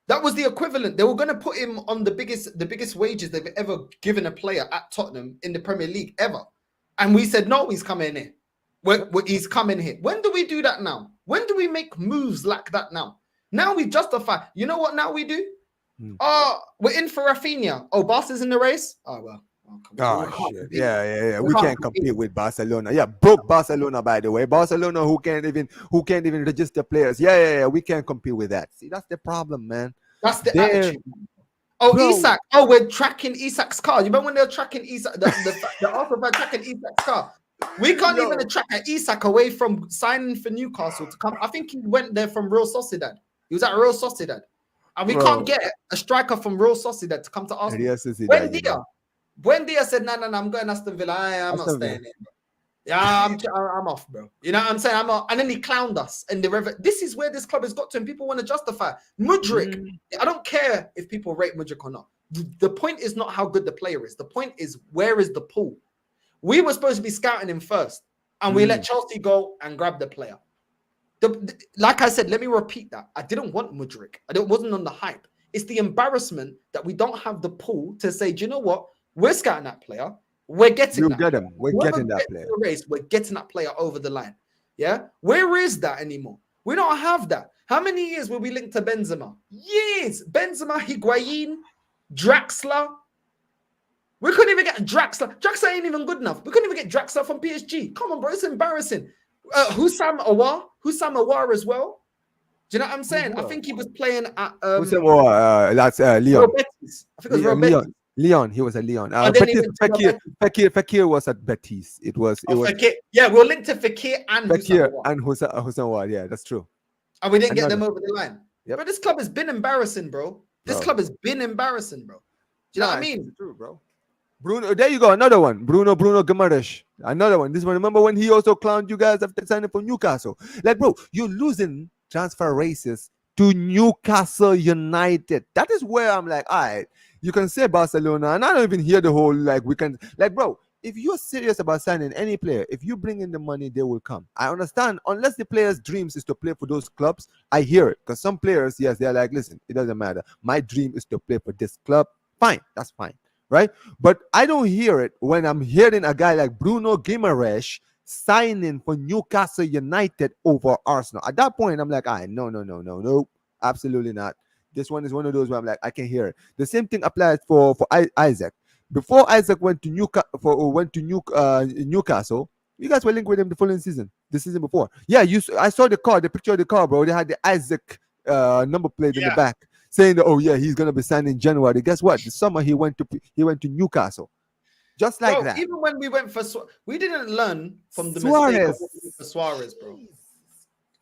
That was the equivalent. They were going to put him on the biggest wages they've ever given a player at Tottenham in the Premier League ever. And we said, no, he's coming here. He's coming here. When do we do that now? When do we make moves like that now? Now we justify. You know what now we do? We're in for Rafinha. Oh, Barca's in the race? Oh, well. Shit. Yeah. We can't compete with Barcelona. Yeah, broke Barcelona, by the way. Barcelona who can't even register players. Yeah. We can't compete with that. See, that's the problem, man. That's the attitude. Oh, bro. Isak. Oh, we're tracking Isak's car. You remember when they were tracking Isak? The Arsenal were tracking Isak's car. We can't even Yo, attract Isak away from signing for Newcastle to come. I think he went there from Real Sociedad. He was at Real Sociedad. And we can't bro. get a striker from Real Sociedad to come to Arsenal. Yes, see that, When Dia said, no, I'm going Aston Villa. I'm not Aston Villa. staying here. Yeah, I'm off, bro. You know what I'm saying? I'm off. And then he clowned us. And this is where this club has got to, and people want to justify. Mudryk, I don't care if people rate Mudryk or not. The point is not how good the player is. The point is, where is the pool? We were supposed to be scouting him first, and we let Chelsea go and grab the player. Like I said, let me repeat that. I didn't want Mudryk. Wasn't on the hype. It's the embarrassment that we don't have the pool to say, do you know what? We're scouting that player. We're getting You that. get him. We're Whoever getting that gets player. the race, we're getting that player over the line. Yeah? Where is that anymore? We don't have that. How many years will we link to Benzema? Years. Benzema, Higuain, Draxler. We couldn't even get Draxler. Draxler ain't even good enough. We couldn't even get Draxler from PSG. Come on, bro. It's embarrassing. Husam Awar as well. Do you know what I'm saying? I think he was playing at Who's that's Leon. Betis. I think it was Real Betis. Leon. He was at Leon. And then he went to Real Betis. Fekir was at Betis. It was. Fekir. Yeah, we're linked to Fekir and Fekir Husam Awar. and Husam Awar. Yeah, that's true. And we didn't get them over the line. Yep. But this club has been embarrassing, bro. This club has been embarrassing, bro. Do you know what I mean? True, bro. Bruno, there you go, another one. Bruno Guimaraes, another one. This one, remember when he also clowned you guys after signing for Newcastle? Like, bro, you're losing transfer races to Newcastle United. That is where I'm like, all right, you can say Barcelona, and I don't even hear the whole like we can like, bro. If you're serious about signing any player, if you bring in the money, they will come. I understand, unless the player's dreams is to play for those clubs. I hear it because some players, yes, they're like, listen, it doesn't matter. My dream is to play for this club. Fine, that's fine. Right? But I don't hear it when I'm hearing a guy like Bruno Guimaraes signing for Newcastle United over Arsenal. At that point, I'm like, no, absolutely not. This one is one of those where I'm like, I can hear it. The same thing applies for Isaac. Before Isaac went to Newcastle, you guys were linked with him the season before. Yeah, I saw the picture of the car, bro. They had the Isaac number plate in the back, saying that, oh yeah, he's gonna be signed in January. Guess what? The summer he went to Newcastle, just like that. Even when we went for, we didn't learn from the mistake of for Suarez, bro.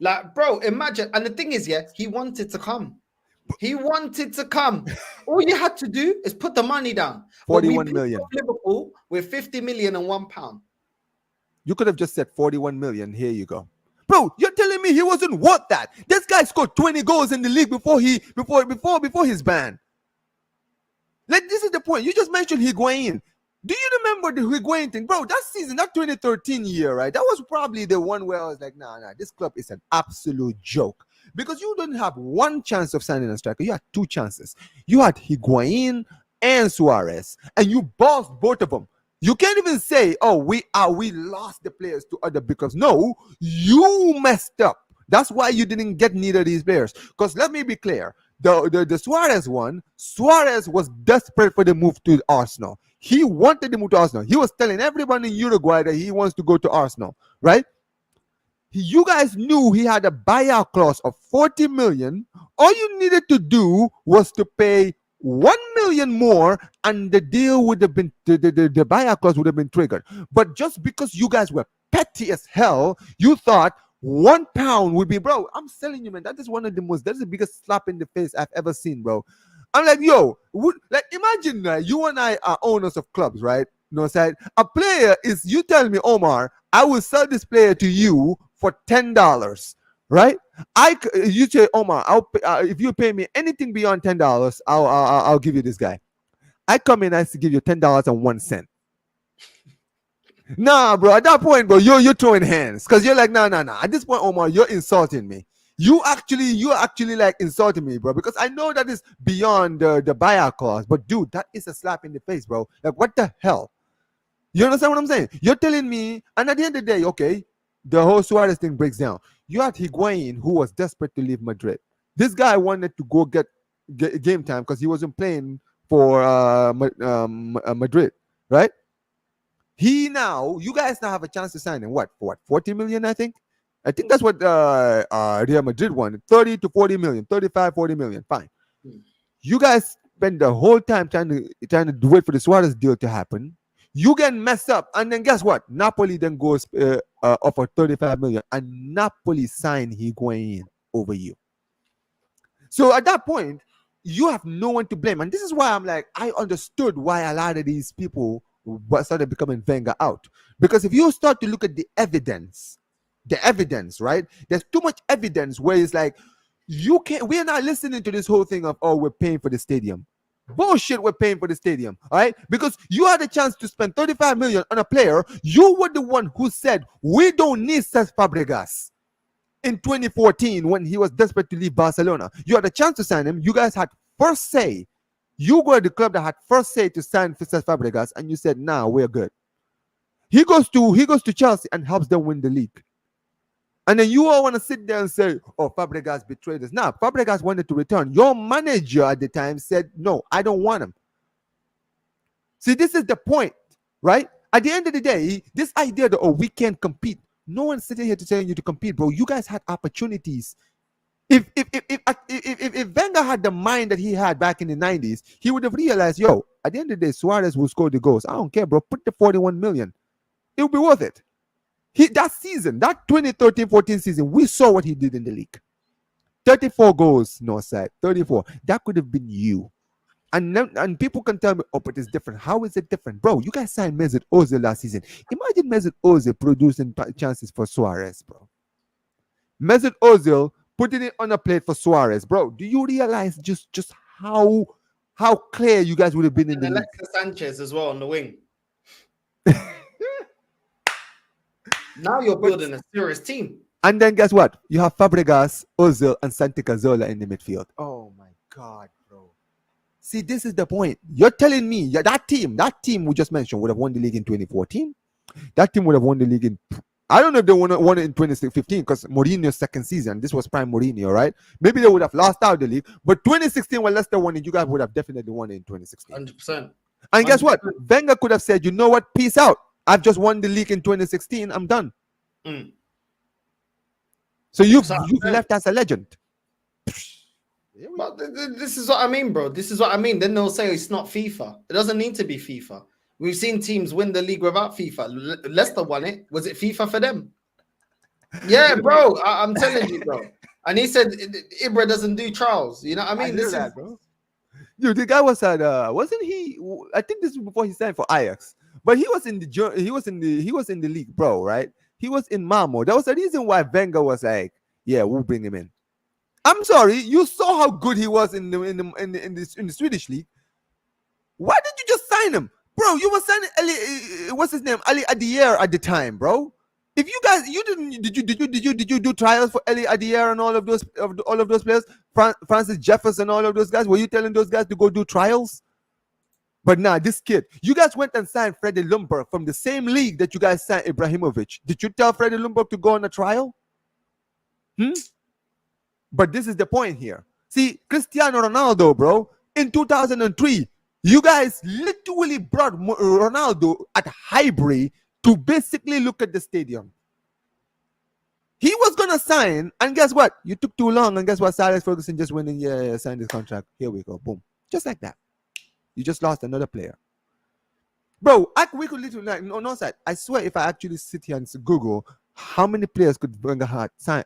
Like, bro, imagine. And the thing is, yeah, he wanted to come. All you had to do is put the money down. 41 million. Liverpool with 50 million and £1. You could have just said 41 million. Here you go. Bro, you're telling me he wasn't worth that? This guy scored 20 goals in the league before his ban. Like, this is the point. You just mentioned Higuain. Do you remember the Higuain thing? Bro, that season, that 2013 year, right? That was probably the one where I was like, nah, this club is an absolute joke. Because you didn't have one chance of signing a striker. You had two chances. You had Higuain and Suarez, and you bossed both of them. You can't even say, oh, we lost the players to other because no, you messed up. That's why you didn't get neither of these players. Because let me be clear, the Suarez one, Suarez was desperate for the move to Arsenal. He wanted to move to Arsenal. He was telling everyone in Uruguay that he wants to go to Arsenal, right? You guys knew he had a buyout clause of 40 million. All you needed to do was to pay 1 million more, and the deal would have been the buyout clause would have been triggered. But just because you guys were petty as hell, you thought £1 would be, bro. I'm telling you, man, that's the biggest slap in the face I've ever seen, bro. I'm like, yo, imagine you and I are owners of clubs, right? No side. A player is, you tell me, Omar, I will sell this player to you for $10, right? You say, Omar, if you pay me anything beyond $10, I'll give you this guy. I come in, I give you $10.01. Nah, bro. At that point, bro, you're throwing hands because you're like, nah. At this point, Omar, you're insulting me. You're actually like insulting me, bro, because I know that is beyond the buyout clause. But dude, that is a slap in the face, bro. Like, what the hell? You understand what I'm saying? You're telling me, and at the end of the day, okay, the whole Suarez thing breaks down. You had Higuain, who was desperate to leave Madrid. This guy wanted to go get game time because he wasn't playing for Madrid, right? You guys now have a chance to sign him. For 40 million, I think? I think that's what Real Madrid wanted. 30 to 40 million, 35, 40 million. Fine. You guys spend the whole time trying to wait for the Suarez deal to happen. You get messed up, and then guess what? Napoli then goes offer 35 million, and Napoli sign Higuain over you. So at that point, you have no one to blame, and this is why I'm like, I understood why a lot of these people started becoming Wenger out, because if you start to look at the evidence, right? There's too much evidence where it's like you can't. We're not listening to this whole thing of, oh, we're paying for the stadium. Bullshit, we're paying for the stadium, all right? Because you had a chance to spend 35 million on a player. You were the one who said we don't need Cesc Fabregas in 2014 when he was desperate to leave Barcelona. You had a chance to sign him. You guys had first say. You were the club that had first say to sign Cesc Fabregas, and you said, "Nah, we're good." He goes to Chelsea and helps them win the league. And then you all want to sit there and say, oh, Fabregas betrayed us. Now, Fabregas wanted to return. Your manager at the time said, no, I don't want him. See, this is the point, right? At the end of the day, this idea that, oh, we can't compete. No one's sitting here to tell you to compete, bro. You guys had opportunities. If Wenger had the mind that he had back in the 90s, he would have realized, yo, at the end of the day, Suarez will score the goals. I don't care, bro. Put the 41 million. It will be worth it. That season, that 2013-14 season, we saw what he did in the league. 34 goals, no side, 34. That could have been you. And people can tell me, oh, but it's different. How is it different? Bro, you guys signed Mesut Ozil last season. Imagine Mesut Ozil producing chances for Suarez, bro. Mesut Ozil putting it on a plate for Suarez, bro. Do you realize just how clear you guys would have been in the league? Alexis Sanchez as well on the wing. Now you're building a serious team. And then guess what? You have Fabregas, Ozil, and Santi Cazorla in the midfield. Oh my God, bro. See, this is the point. You're telling me that team we just mentioned would have won the league in 2014. That team would have won the league in, I don't know if they won it in 2015 because Mourinho's second season. This was prime Mourinho, right? Maybe they would have lost out the league. But 2016, when Leicester won it, you guys would have definitely won it in 2016. 100%. And guess what? Wenger could have said, you know what? Peace out. I've just won the league in 2016. I'm done. So you've left as a legend. But this is what I mean, bro. This is what I mean. Then they'll say it's not FIFA. It doesn't need to be FIFA. We've seen teams win the league without FIFA. Leicester won it. Was it FIFA for them? Yeah, bro. I'm telling you, bro. And he said Ibra doesn't do trials. You know what I mean? This is, bro. Dude, the guy was at wasn't he? I think this was before he signed for Ajax. But he was in the league, bro, right? He was in Malmo. That was the reason why Wenger was like, yeah, we'll bring him in. I'm sorry, you saw how good he was in the Swedish league. Why did you just sign him? Bro, you were signing what's his name? Ali Adier at the time, bro. If you guys did you do trials for Ali Adier and all of those players? Francis Jeffers and all of those guys? Were you telling those guys to go do trials? But nah, this kid, you guys went and signed Freddie Ljungberg from the same league that you guys signed Ibrahimovic. Did you tell Freddie Ljungberg to go on a trial? But this is the point here. See, Cristiano Ronaldo, bro, in 2003, you guys literally brought Ronaldo at Highbury to basically look at the stadium. He was going to sign, and guess what? You took too long, and guess what? Alex Ferguson just went in, signed his contract. Here we go, boom. Just like that. You just lost another player. Bro, we could literally, like, no side. I swear if I actually sit here and Google how many players could Wenger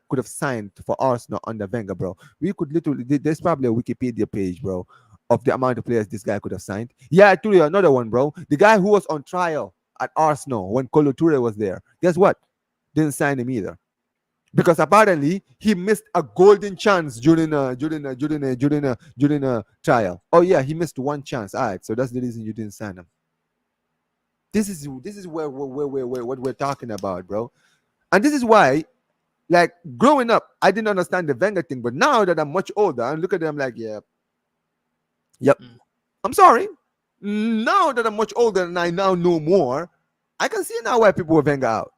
could have signed for Arsenal under Wenger, bro, we could literally, there's probably a Wikipedia page, bro, of the amount of players this guy could have signed. Yeah, I told you another one, bro. The guy who was on trial at Arsenal when Kolo Touré was there. Guess what? Didn't sign him either. Because apparently he missed a golden chance during a trial. Oh yeah, he missed one chance. All right, so that's the reason you didn't sign him. This is where what we're talking about, bro. And this is why, like, growing up, I didn't understand the Wenger thing, but now that I'm much older, I look at them like, yep. I'm sorry. Now that I'm much older and I now know more, I can see now why people were Wenger out.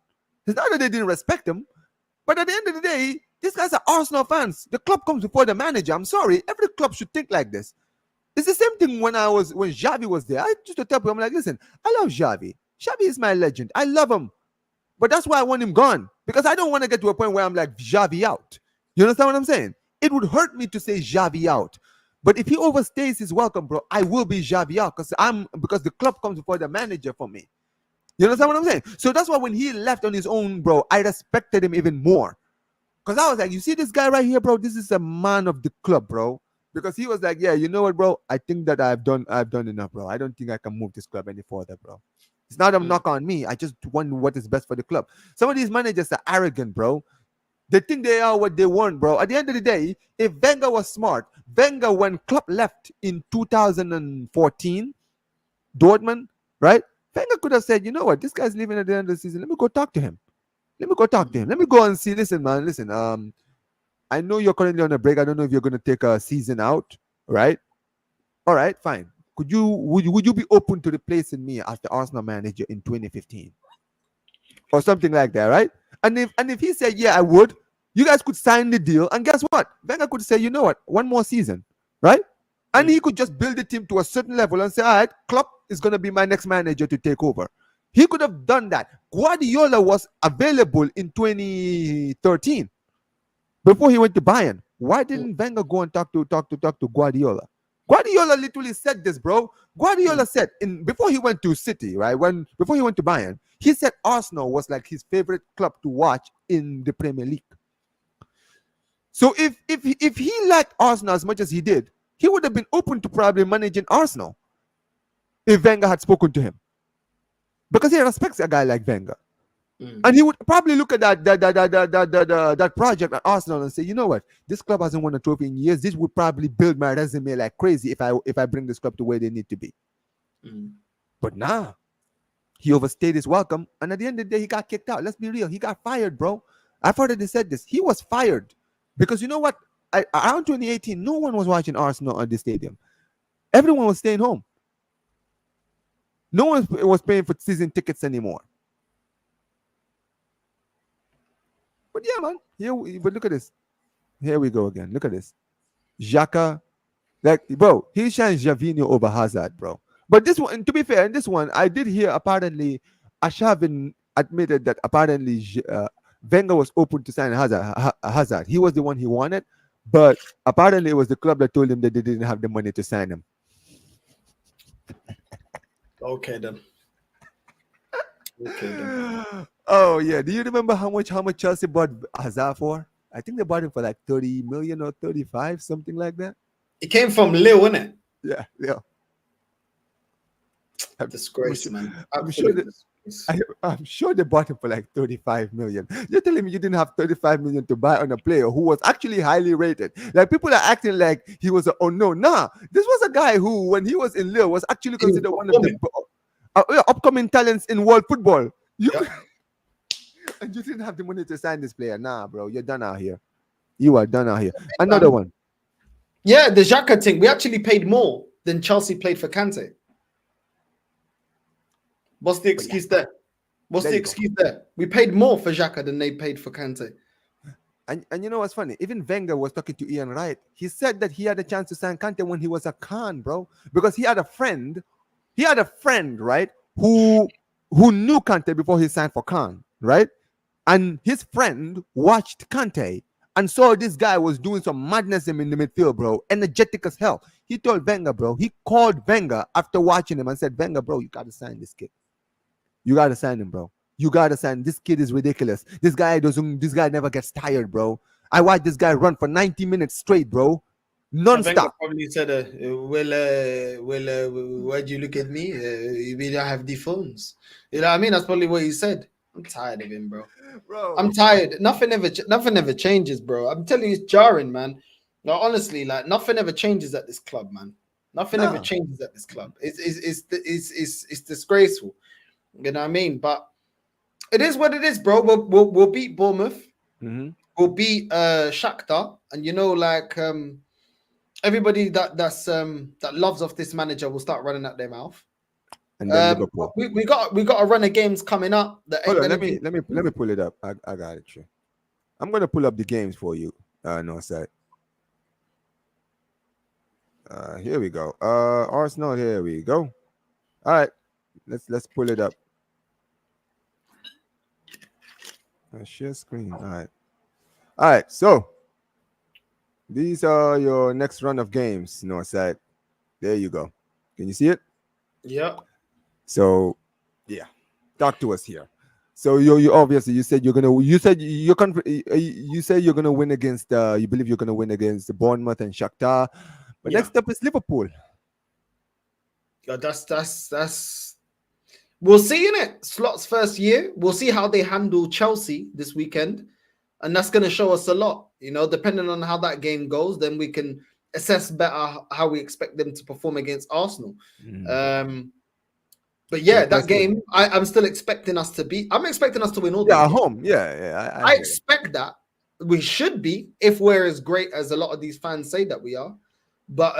It's not that they didn't respect him. But at the end of the day, these guys are Arsenal fans. The club comes before the manager. I'm sorry. Every club should think like this. It's the same thing when Xavi was there. I used to tell people, I'm like, listen, I love Xavi. Xavi is my legend. I love him. But that's why I want him gone. Because I don't want to get to a point where I'm like, Xavi out. You understand what I'm saying? It would hurt me to say Xavi out. But if he overstays his welcome, bro, I will be Xavi out. Because the club comes before the manager for me. You understand what I'm saying? So that's why when he left on his own, bro, I respected him even more. Because I was like, you see this guy right here, bro? This is a man of the club, bro. Because he was like, yeah, you know what, bro? I think that I've done enough, bro. I don't think I can move this club any further, bro. It's not a Mm. knock on me. I just want what is best for the club. Some of these managers are arrogant, bro. They think they are what they want, bro. At the end of the day, if Wenger was smart, Wenger, when Klopp left in 2014, Dortmund, right? Wenger could have said, you know what, this guy's leaving at the end of the season. Let me go talk to him. Let me go talk to him. Let me go and see. Listen, man. Listen. I know you're currently on a break. I don't know if you're going to take a season out, right? All right, fine. Would you be open to replacing me as the Arsenal manager in 2015 or something like that, right? And if he said, yeah, I would, you guys could sign the deal, and guess what? Wenger could say, you know what, one more season, right? And Mm. he could just build the team to a certain level and say, all right, Klopp is going to be my next manager to take over. He could have done that. Guardiola was available in 2013 before he went to Bayern. Why Mm. didn't Wenger go and talk to Guardiola? Guardiola literally said this, bro. Mm. Guardiola said in before he went to City, right? When before he went to Bayern, he said Arsenal was like his favorite club to watch in the Premier League. So if he liked Arsenal as much as he did, he would have been open to probably managing Arsenal if Wenger had spoken to him because he respects a guy like Wenger. Mm. And he would probably look at that project at Arsenal and say, you know what, this club hasn't won a trophy in years. This would probably build my resume like crazy if I bring this club to where they need to be. Mm. But nah, he overstayed his welcome, and at the end of the day, he got kicked out. Let's be real, he got fired, bro. I've already said this. He was fired because you know what? Around 2018, no one was watching Arsenal at the stadium. Everyone was staying home. No one was paying for season tickets anymore. But yeah, man. But look at this. Here we go again. Look at this. Xhaka, like, bro, he shines Javinho over Hazard, bro. But this one, to be fair, in this one, I did hear apparently Ashavin admitted that apparently Wenger was open to sign Hazard. He was the one he wanted, but apparently it was the club that told him that they didn't have the money to sign him. Okay then. Okay then. Oh yeah. Do you remember how much Chelsea bought Hazard for? I think they bought him for like 30 million or 35, something like that. It came from Lille, wasn't it? Yeah, yeah. I'm Disgrace, sure, man. I'm sure Absolute that disgrace. I'm sure they bought him for like 35 million. You're telling me you didn't have 35 million to buy on a player who was actually highly rated. Like people are acting like he was a oh no, nah. This was a guy who, when he was in Lille, was actually He was considered one of the performing. upcoming talents in world football. You Yeah. and you didn't have the money to sign this player. Nah, bro, you're done out here. You are done out here. Another Man. one. Yeah, the Xhaka thing. We actually paid more than Chelsea played for Kante. What's the But yeah, excuse there? What's there the you go. excuse there? We paid more for Xhaka than they paid for Kante. And you know what's funny? Even Wenger was talking to Ian Wright. He said that he had a chance to sign Kante when he was a Khan, bro, because he had a friend. He had a friend, right, who knew Kante before he signed for Khan, right? And his friend watched Kante and saw this guy was doing some madness in the midfield, bro, energetic as hell. He told Wenger, bro. He called Wenger after watching him and said, Wenger, bro, you gotta sign this kid. You gotta sign him, bro. You gotta sign. This kid is ridiculous. This guy doesn't. This guy never gets tired, bro. I watched this guy run for 90 minutes straight, bro, And Wenger non-stop. probably said, why do you look at me? You mean I have the phones? You know what I mean? That's probably what he said. I'm tired of him, bro. I'm Bro. tired. Nothing ever changes, bro. I'm telling you, it's jarring, man. No, honestly, like nothing ever changes at this club, man. Nothing ever Nah. changes at this club. It's disgraceful. You know what I mean? But it is what it is, bro. We'll beat Bournemouth. Mm-hmm. We'll beat Shakhtar, and you know, like everybody that loves off this manager will start running at their mouth. And then Liverpool. We got a run of games coming up that Hold ain't on. gonna Let be. me let me let me pull it up. I got it. Sure. I'm gonna pull up the games for you. No side. Here we go. Arsenal. Here we go. All right. Let's pull it up. Share screen. All right. All right. So these are your next run of games, Northside. There you go. Can you see it? Yeah. So, yeah. Talk to us here. So you obviously you said you're gonna you said you're you say you're gonna win against you believe you're gonna win against Bournemouth and Shakhtar, but Yeah, next up is Liverpool. that's. We'll see in it. Slot's first year. We'll see how they handle Chelsea this weekend, and that's going to show us a lot. You know, depending on how that game goes, then we can assess better how we expect them to perform against Arsenal. Mm. Um, but Yeah, yeah, that first game. game, I'm still expecting us to beat. I'm expecting us to win all those Yeah, at games. home. Yeah, I I hear it. expect that we should be if we're as great as a lot of these fans say that we are. But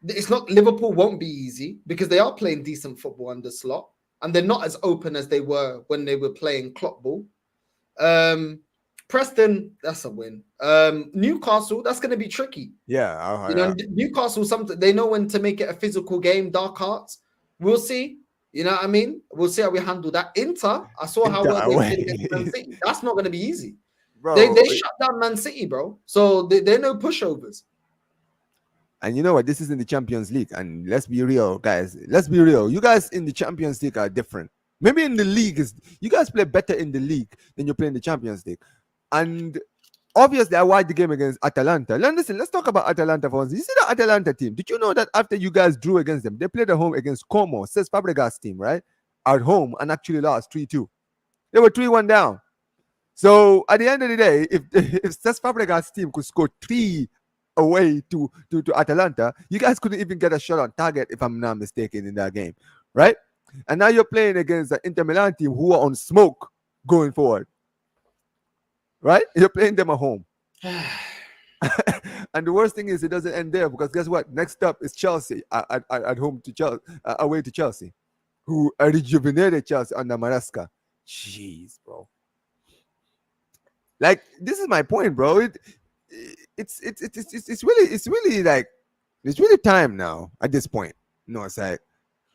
it's not Liverpool won't be easy because they are playing decent football under Slot and they're not as open as they were when they were playing Klopp ball. Preston, that's a win. Newcastle, that's going to be tricky. Yeah, You know, Newcastle, something they know when to make it a physical game. Dark Arts, we'll see. You know what I mean? We'll see how we handle that. Inter, I saw how Inter well they played against Man away. City. That's not going to be easy. Bro. They shut down Man City, bro. So they're no pushovers. And you know what? This is in the Champions League. And let's be real, guys. Let's be real. You guys in the Champions League are different. Maybe in the league is you guys play better in the league than you play in the Champions League. And obviously, I watched the game against Atalanta. Listen, let's talk about Atalanta for once. You see the Atalanta team. Did you know that after you guys drew against them, they played at home against Como, Cesc Fabregas team, right? At home and actually lost 3-2. They were 3-1 down. So at the end of the day, if Cesc Fabregas team could score 3 away to Atalanta, you guys couldn't even get a shot on target, if I'm not mistaken, in that game, right? And now you're playing against the Inter Milan team who are on smoke going forward, right? You're playing them at home. And the worst thing is it doesn't end there because guess what? Next up is Chelsea at home to Chelsea, away to Chelsea, who rejuvenated Chelsea under Maresca. Jeez, bro. Like this is my point, bro. It's really like it's really time now at this point. No, it's like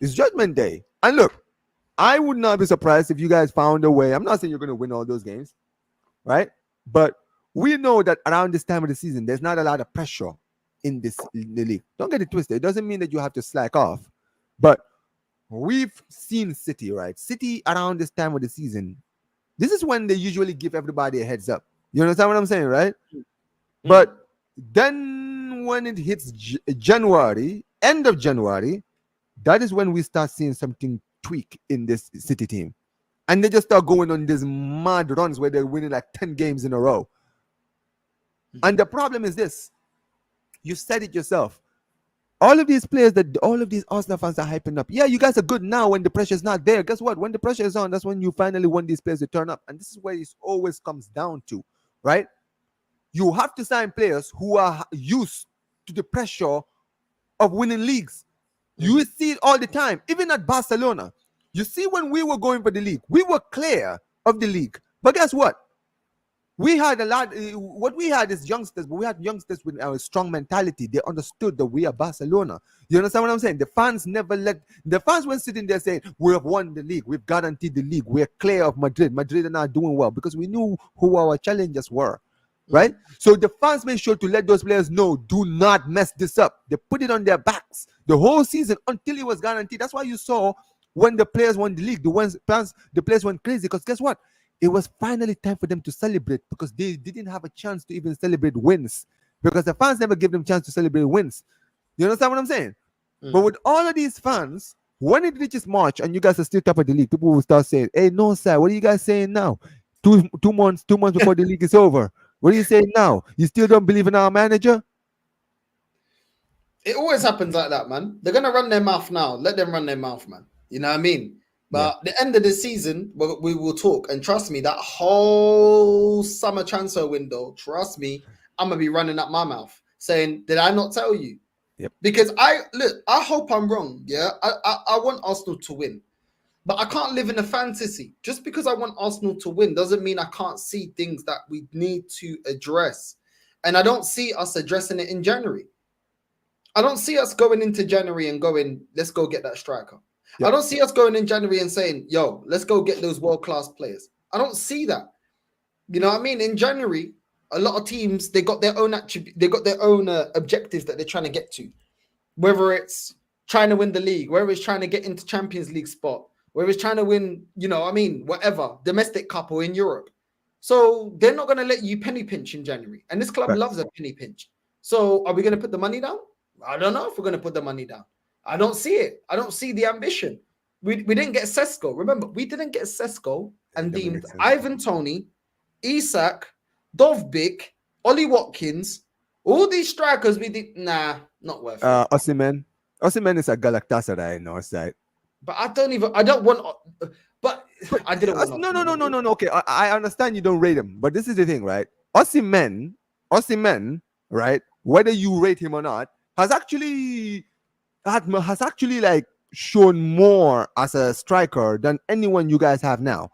it's Judgment Day. And look, I would not be surprised if you guys found a way. I'm not saying you're going to win all those games, right? But we know that around this time of the season, there's not a lot of pressure in the league. Don't get it twisted. It doesn't mean that you have to slack off, but we've seen City, right? City around this time of the season. This is when they usually give everybody a heads up. You understand what I'm saying, right? But then when it hits January, end of January, that is when we start seeing something tweak in this City team. And they just start going on these mad runs where they're winning like 10 games in a row. And the problem is this. You said it yourself. All of these players that all of these Arsenal fans are hyping up. Yeah, you guys are good now when the pressure is not there. Guess what? When the pressure is on, that's when you finally want these players to turn up. And this is where it always comes down to, right? You have to sign players who are used to the pressure of winning leagues. You see it all the time, even at Barcelona. You see, when we were going for the league, we were clear of the league. But guess what? We had a lot. What we had is youngsters, but we had youngsters with a strong mentality. They understood that we are Barcelona. You understand what I'm saying? The fans never let the fans were sitting there saying, "We have won the league. We've guaranteed the league. We're clear of Madrid. Madrid are not doing well," because we knew who our challengers were, right? So the fans made sure to let those players know, "Do not mess this up." They put it on their backs the whole season until it was guaranteed. That's why you saw when the players won the league, the players went crazy because guess what? It was finally time for them to celebrate because they didn't have a chance to even celebrate wins because the fans never give them a chance to celebrate wins. You understand what I'm saying? But with all of these fans, when it reaches March and you guys are still top of the league, people will start saying, "Hey, no, sir, what are you guys saying now? Two months before the league is over. What are you saying now? You still don't believe in our manager?" It always happens like that, man. They're gonna run their mouth now. Let them run their mouth, man. You know what I mean? But the end of the season, we will talk. And trust me, that whole summer transfer window, trust me, I'm gonna be running up my mouth saying, "Did I not tell you?" Yep. Because I hope I'm wrong. Yeah, I want Arsenal to win, but I can't live in a fantasy. Just because I want Arsenal to win doesn't mean I can't see things that we need to address. And I don't see us addressing it in January. I don't see us going into January and going, "Let's go get that striker." Yep. I don't see us going in January and saying, "Yo, let's go get those world-class players." I don't see that. You know what I mean? In January, a lot of teams, they got their own objectives that they're trying to get to. Whether it's trying to win the league, whether it's trying to get into Champions League spot, where he's trying to win, whatever, domestic cup or in Europe. So they're not going to let you penny pinch in January. And this club loves a penny pinch. So are we going to put the money down? I don't know if we're going to put the money down. I don't see it. I don't see the ambition. We didn't get Sesko. Remember, we didn't get Sesko and deemed Ivan Toney, Isak, Dovbik, Ollie Watkins, all these strikers. We did not worth it. Osimhen is a Galatasaray north side. But I don't want. But I didn't want. No. Okay, I understand you don't rate him, but this is the thing, right? Osimhen, right? Whether you rate him or not, has actually like shown more as a striker than anyone you guys have now.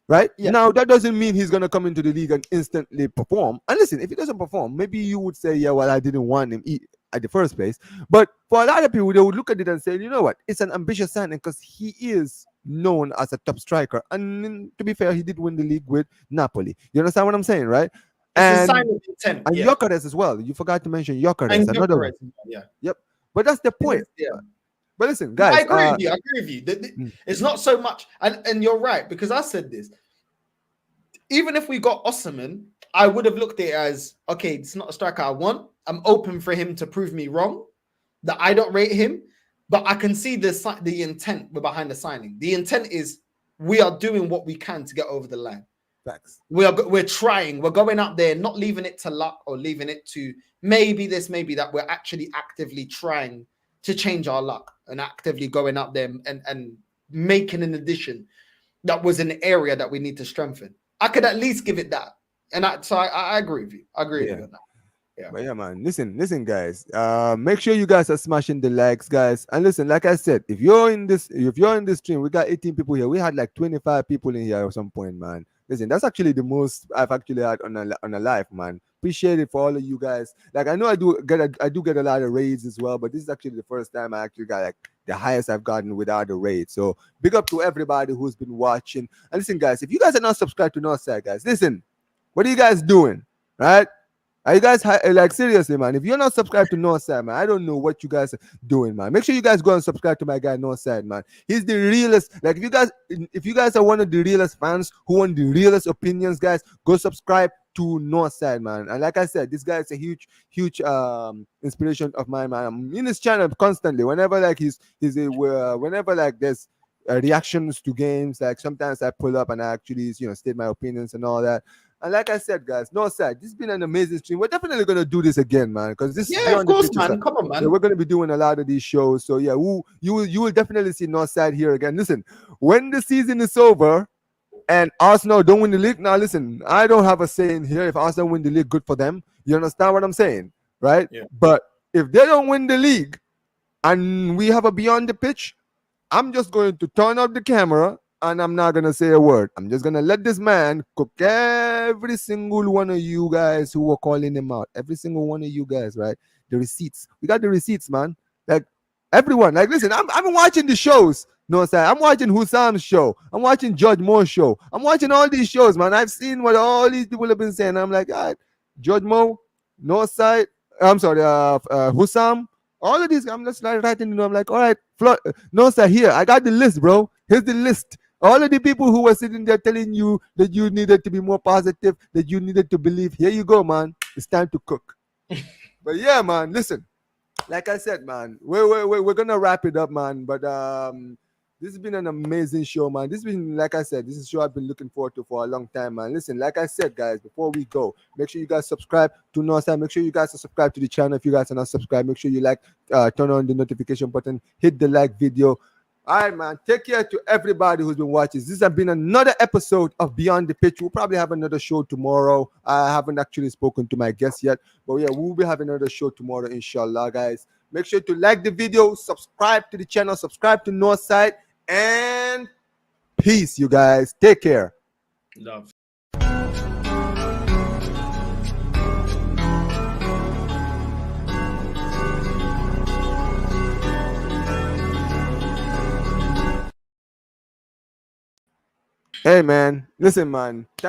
Right? Yeah. Now, that doesn't mean he's going to come into the league and instantly perform. And listen, if he doesn't perform, maybe you would say, yeah, well, I didn't want him at the first place. But for a lot of people, they would look at it and say, you know what? It's an ambitious signing because he is known as a top striker. And to be fair, he did win the league with Napoli. You understand what I'm saying, right? It's a sign of intent. And Gyökeres as well. You forgot to mention Gyökeres. Another one. Yeah. Yep. But that's the point. Yeah. But listen, guys. I agree with you. It's not so much. And you're right, because I said this. Even if we got Osimhen, I would have looked at it as, okay, it's not a striker I want. I'm open for him to prove me wrong, that I don't rate him. But I can see the intent behind the signing. The intent is we are doing what we can to get over the line. Facts. We're trying. We're going out there, not leaving it to luck or leaving it to maybe this, maybe that. We're actually actively trying to change our luck and actively going out there and making an addition that was an area that we need to strengthen. I could at least give it that. And I agree with you. I agree with you on that. Yeah. But yeah, man. Listen, guys. Make sure you guys are smashing the likes, guys. And listen, like I said, if you're in this stream, we got 18 people here. We had like 25 people in here at some point, man. Listen, that's actually the most I've actually had on a live, man. Appreciate it for all of you guys. Like, I know I do get a lot of raids as well, but this is actually the first time I actually got like the highest I've gotten without a raid. So big up to everybody who's been watching. And listen, guys, if you guys are not subscribed to Northside, guys, listen, what are you guys doing? Right? Are you guys like seriously, man? If you're not subscribed to Northside, man, I don't know what you guys are doing, man. Make sure you guys go and subscribe to my guy Northside, man. He's the realest. Like, if you guys are one of the realest fans who want the realest opinions, guys, go subscribe to Northside, man. And like I said, this guy is a huge inspiration of mine, man. I'm in his channel constantly. Whenever like whenever like there's reactions to games, like sometimes I pull up and I actually state my opinions and all that. And like I said, guys, Northside, this has been an amazing stream. We're definitely gonna do this again, man, because this is of course, man. Come on, man. Yeah, we're gonna be doing a lot of these shows. So yeah, you will definitely see Northside here again. Listen, when the season is over and Arsenal don't win the league, now listen, I don't have a saying here. If Arsenal win the league, good for them. You understand what I'm saying, right? Yeah. But if they don't win the league and we have a Beyond the Pitch, I'm just going to turn off the camera and I'm not gonna say a word. I'm just gonna let this man cook every single one of you guys who were calling him out. Every single one of you guys, right? The receipts. We got the receipts, man. Like everyone. Like, listen, I'm watching the shows. No, sir. I'm watching Husam's show. I'm watching Judge Mo's show. I'm watching all these shows, man. I've seen what all these people have been saying. I'm like, all right, Judge Mo, Northside. I'm sorry, Husam. All of these, I'm just like writing. I'm like, all right, no, sir. Here, I got the list, bro. Here's the list. All of the people who were sitting there telling you that you needed to be more positive, that you needed to believe. Here you go, man. It's time to cook. But yeah, man. Listen, like I said, man, we're gonna wrap it up, man. But this has been an amazing show, man. This has been, like I said, this is a show I've been looking forward to for a long time, man. Listen, like I said, guys, before we go, make sure you guys subscribe to Northside. Make sure you guys are subscribed to the channel. If you guys are not subscribed, make sure you turn on the notification button, hit the like video. All right, man. Take care to everybody who's been watching. This has been another episode of Beyond the Pitch. We'll probably have another show tomorrow. I haven't actually spoken to my guests yet. But yeah, we'll be having another show tomorrow, inshallah, guys. Make sure to like the video, subscribe to the channel, subscribe to Northside, and peace, you guys. Take care. Love. Hey, man. Listen, man.